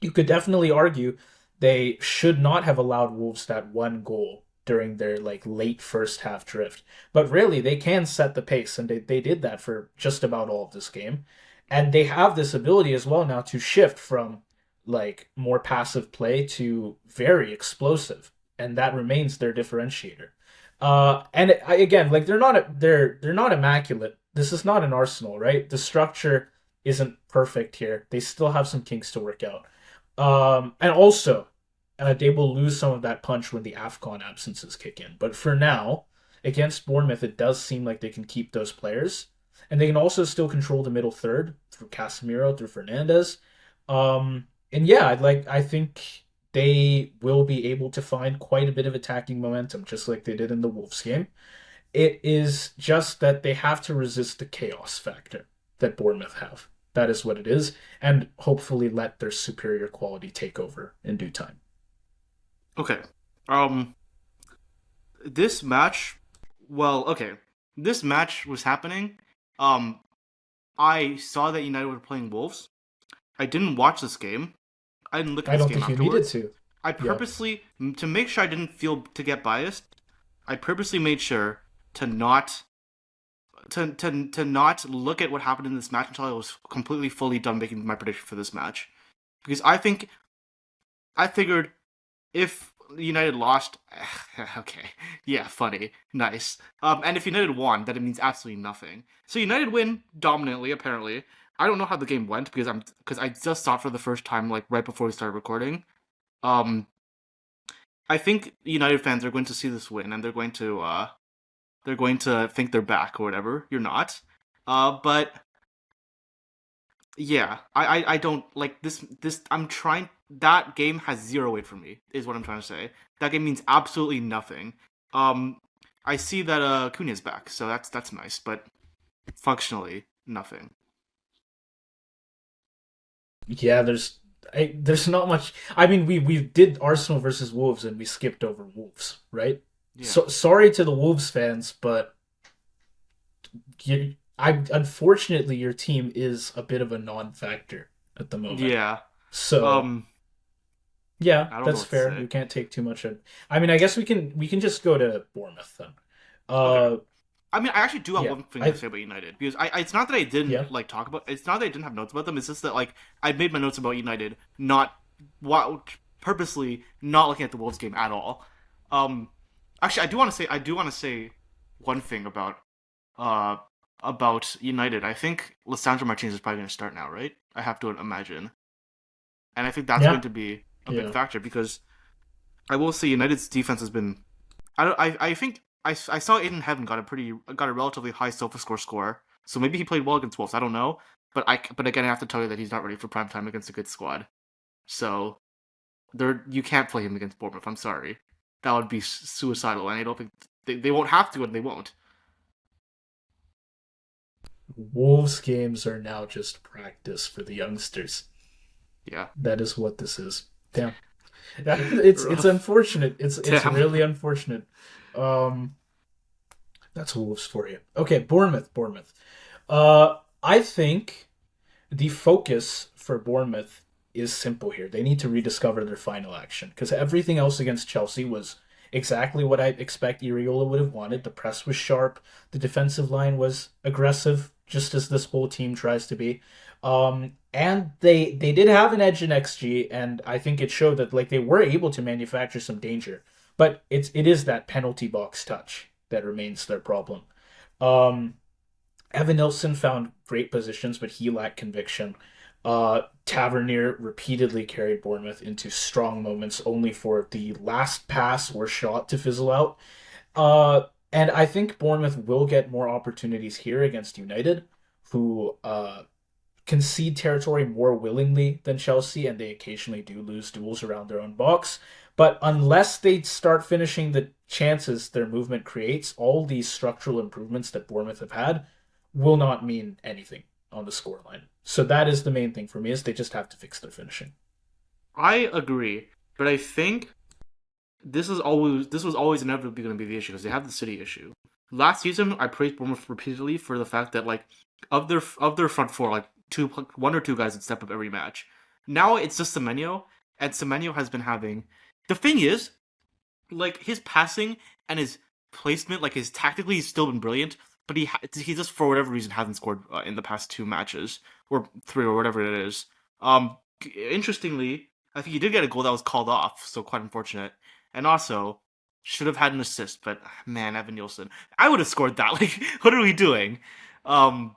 You could definitely argue they should not have allowed Wolves that 1 goal during their like late first half drift. But really, they can set the pace, and they did that for just about all of this game. And they have this ability as well now to shift from like more passive play to very explosive. and that remains their differentiator. Again, like they're not immaculate. This is not an Arsenal, right? The structure isn't perfect here. They still have some kinks to work out. And also, they will lose some of that punch when the AFCON absences kick in. But for now, against Bournemouth, it does seem like they can keep those players, and they can also still control the middle third through Casemiro, through Fernandez. And yeah, I think they will be able to find quite a bit of attacking momentum, just like they did in the Wolves game. It is just that they have to resist the chaos factor that Bournemouth have. That is what it is, and hopefully let their superior quality take over in due time. Okay. Um, this match, well, okay. This match was happening. Um, I saw that United were playing Wolves. I didn't watch this game. I didn't look at I this don't game think you needed afterwards. to. I Yeah. purposely, to make sure I didn't feel to get biased, I purposely made sure to not to not look at what happened in this match until I was completely fully done making my prediction for this match. Because I figured if United lost, okay, yeah, funny, nice. And if United won, then it means absolutely nothing. So United win dominantly, apparently. I don't know how the game went because I just saw it for the first time like right before we started recording. Um, I think United fans are going to see this win and they're going to think they're back or whatever. You're not. But yeah, I don't like this. I'm trying. That game has zero weight for me. Is what I'm trying to say. That game means absolutely nothing. Um, I see that Cunha's back, so that's nice, but functionally nothing. Yeah, there's not much. I mean, we did Arsenal versus Wolves and we skipped over Wolves, right? Yeah, So sorry to the Wolves fans, but unfortunately your team is a bit of a non-factor at the moment. yeah. So Um, yeah, I don't know that's what to fair. say. We can't take too much of. I mean, I guess we can just go to Bournemouth then. Okay. Uh, I mean, I actually do have yeah, one thing to I say about United because it's not that I yeah. didn't like talk about. It's not that I didn't have notes about them. It's just that like I made my notes about United, not what purposely not looking at the Wolves game at all. Um, actually, I do want to say one thing uh about United. I think Lissandro Martinez is probably going to start now, right? I have to imagine, and I think that's going Yeah, to be a big yeah. factor because I will say United's defense has been I don't. I think I saw Aiden Heaven got a relatively high score. So maybe he played well against Wolves. I don't know, but again I have to tell you that he's not ready for prime time against a good squad. So you can't play him against Bournemouth. I'm sorry, that would be suicidal, and I don't think they won't have to, and they won't. Wolves games are now just practice for the youngsters. Yeah, That is what this is. Damn. It's rough. unfortunate. It's Damn. really unfortunate. Um, that's Wolves for you. Okay, Bournemouth. I think the focus for Bournemouth is simple here. They need to rediscover their final action because everything else against Chelsea was exactly what I expect Iriola would have wanted. The press was sharp, the defensive line was aggressive, just as this whole team tries to be. And they did have an edge in XG, and I think it showed that like they were able to manufacture some danger. But it is that penalty box touch that remains their problem. Um, Evan Nilsson found great positions, but he lacked conviction. Tavernier repeatedly carried Bournemouth into strong moments, only for the last pass or shot to fizzle out. And I think Bournemouth will get more opportunities here against United, who concede territory more willingly than Chelsea, and they occasionally do lose duels around their own box. But unless they start finishing the chances their movement creates, all these structural improvements that Bournemouth have had will not mean anything on the scoreline. So that is the main thing for me is they just have to fix their finishing. I agree, but I think this was always inevitably going to be the issue because they have the City issue. Last season, I praised Bournemouth repeatedly for the fact that like of their front four, like one or two guys would step up every match. Now it's just Semenyo, and Semenyo has been having. The thing is, like his passing and his placement, like his tactically, he's still been brilliant. But he just for whatever reason hasn't scored in the past two matches or three or whatever it is. Interestingly, I think he did get a goal that was called off, so quite unfortunate. And also, should have had an assist, but man, Evan Nielsen, I would have scored that. Like, what are we doing? Um,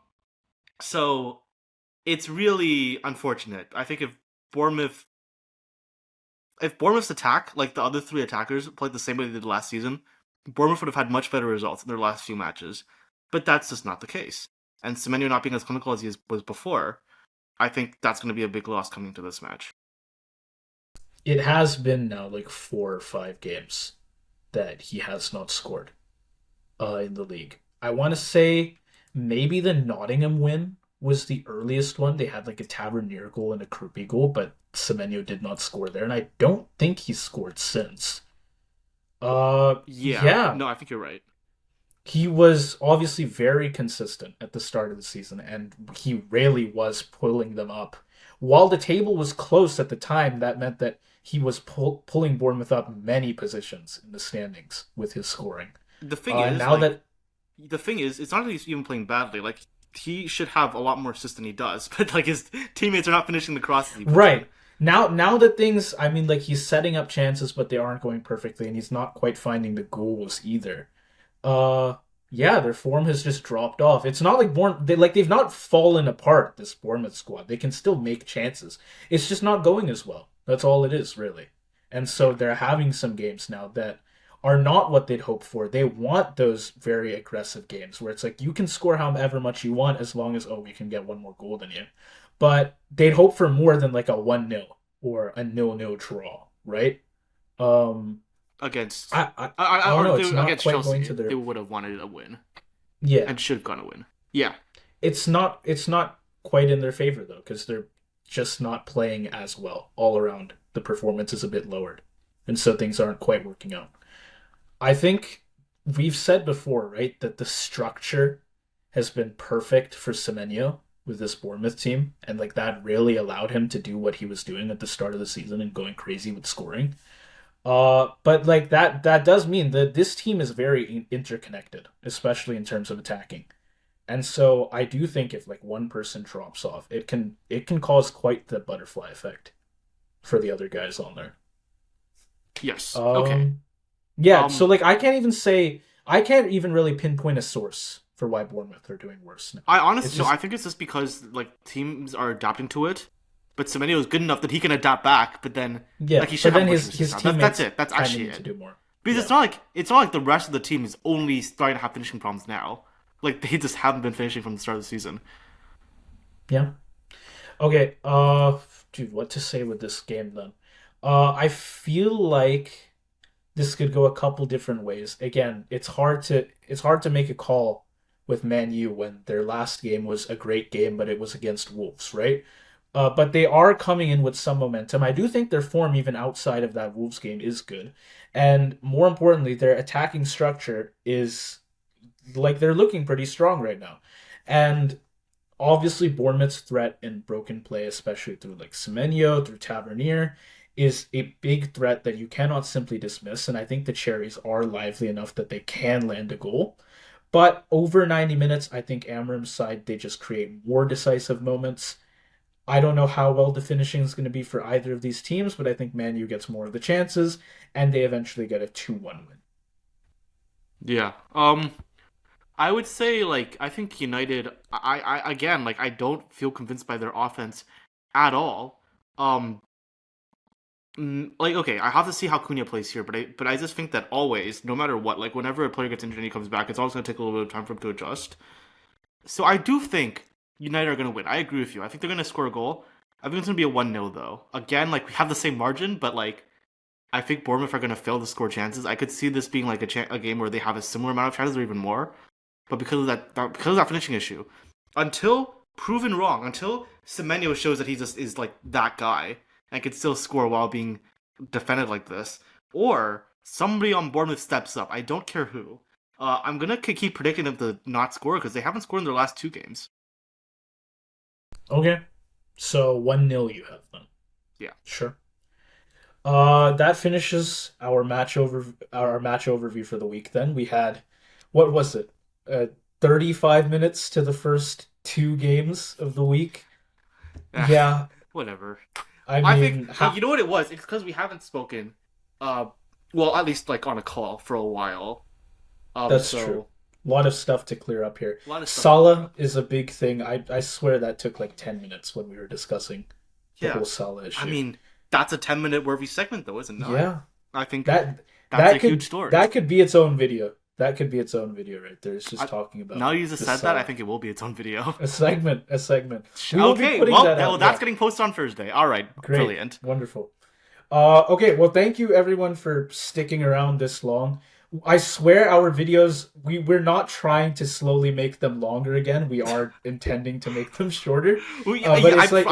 so it's really unfortunate. I think Bournemouth, if Bournemouth's attack, like the other three attackers, played the same way they did last season, Bournemouth would have had much better results in their last few matches. But that's just not the case. And Semenyo not being as clinical as was before, I think that's going to be a big loss coming to this match. It has been now like 4 or 5 games that he has not scored in the league. I want to say maybe the Nottingham win was the earliest one. They had like a Tavernier goal and a Krupi goal, but Semenyo did not score there, and I don't think he scored since. Yeah, Yeah, no, I think you're right. he was obviously very consistent at the start of the season, and he really was pulling them up. While the table was close at the time, that meant that he was pulling Bournemouth up many positions in the standings with his scoring. The thing And is, now like, that it's not that he's even playing badly. Like, he should have a lot more assists than he does, but like his teammates are not finishing the crosses he puts in. right now that things, I mean, like he's setting up chances, but they aren't going perfectly, and he's not quite finding the goals either. Uh, yeah, their form has just dropped off. It's not like they've not fallen apart. This Bournemouth squad, they can still make chances. It's just not going as well. That's all it is, really. And so Yeah, they're having some games now that are not what they'd hoped for. They want those very aggressive games where it's like you can score however much you want as long as we can get one more goal than you. But they'd hope for more than like a 1-0 or a 0-0 draw, right? Um, against I don't or know. they, It's not against quite going to Chelsea, they their. would have wanted a win Yeah, and should have gone a win. Yeah, it's not quite in their favor though, because they're just not playing as well all around. The performance is a bit lowered, and so things aren't quite working out. I think we've said before, right, that the structure has been perfect for Semenyo with this Bournemouth team, and like that really allowed him to do what he was doing at the start of the season and going crazy with scoring. But like that does mean that this team is very interconnected, especially in terms of attacking. And so I do think if like one person drops off, it can cause quite the butterfly effect for the other guys on there. yes, okay. Um, yeah, so Um, like I can't even really pinpoint a source for why Bournemouth are doing worse now. I It's honestly no, I just think it's just because like teams are adapting to it, but Semenyo is good enough that he can adapt back. But then, yeah, like, he but should have then more his assists now. That's teammates it. That's kind of actually need to it. do more. Because Yeah. it's not like the rest of the team is only starting to have finishing problems now. Like they just haven't been finishing from the start of the season. Yeah. Okay, dude, what to say with this game then? I feel like this could go a couple different ways. Again, it's hard to make a call with Man U when their last game was a great game, but it was against Wolves, right? But they are coming in with some momentum. I do think their form, even outside of that Wolves game, is good, and more importantly, their attacking structure is like they're looking pretty strong right now. And obviously Bournemouth's threat in broken play, especially through like Semenyo, through Tavernier, is a big threat that you cannot simply dismiss. And I think the Cherries are lively enough that they can land a goal. But over 90 minutes, I think Amram's side, they just create more decisive moments. I don't know how well the finishing is going to be for either of these teams, but I think Man U gets more of the chances, and they eventually get a 2-1 win. Yeah. I would say like I think United. I again like I don't feel convinced by their offense at all. Um, like okay, I have to see how Cunha plays here, but I just think that always, no matter what, like whenever a player gets injured and he comes back, it's always gonna take a little bit of time for him to adjust. So I do think United are gonna win. I agree with you. I think they're gonna score a goal. I think it's gonna be a 1-0 though. Again, like we have the same margin, but like I think Bournemouth are gonna fail to score chances. I could see this being like a game where they have a similar amount of chances or even more. But because of that finishing issue, until proven wrong, until Semenyo shows that he just is like that guy and can still score while being defended like this, or somebody on Bournemouth steps up. I don't care who. I'm gonna keep predicting them to not score because they haven't scored in their last two games. Okay, so 1-0 you have then. Yeah. Sure. That finishes our match overview for the week. Then we had, what was it? 35 minutes to the first two games of the week. Yeah, Whatever. I I think mean, you know what it was. It's because we haven't spoken. Well, at least like on a call for a while. That's true. So A lot of stuff to clear up here. a lot of stuff to clear Salah up. is a big thing. I swear that took like 10 minutes when we were discussing the Yeah, whole Salah I issue. mean that's a 10-minute worthy segment though, is it not? Yeah. I think That that's a huge story. that could be its own video. That could be its own video right there. It's just I, talking now about you just the said that, I Salah. think it will be its own video. A segment, a segment. We will be Okay, putting well, that out. that's Yeah. getting posted on Thursday. All right, Great. brilliant. Wonderful. Okay, well thank you everyone for sticking around this long. I swear our videos we're not trying to slowly make them longer again. We are intending to make them shorter. Well, But yeah, it's like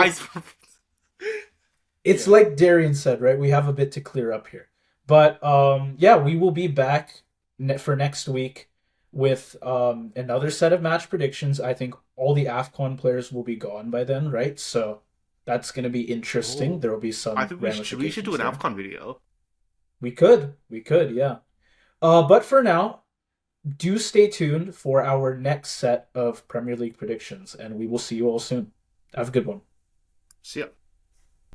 it's yeah. like Darian said, right? We have a bit to clear up here. But yeah, we will be back for next week with another set of match predictions. I think all the AFCON players will be gone by then, right? So that's going to be interesting. Oh, There will be I some think we should do ramifications an there. AFCON video. We could, yeah. But for now, do stay tuned for our next set of Premier League predictions, and we will see you all soon. Have a good one. See ya.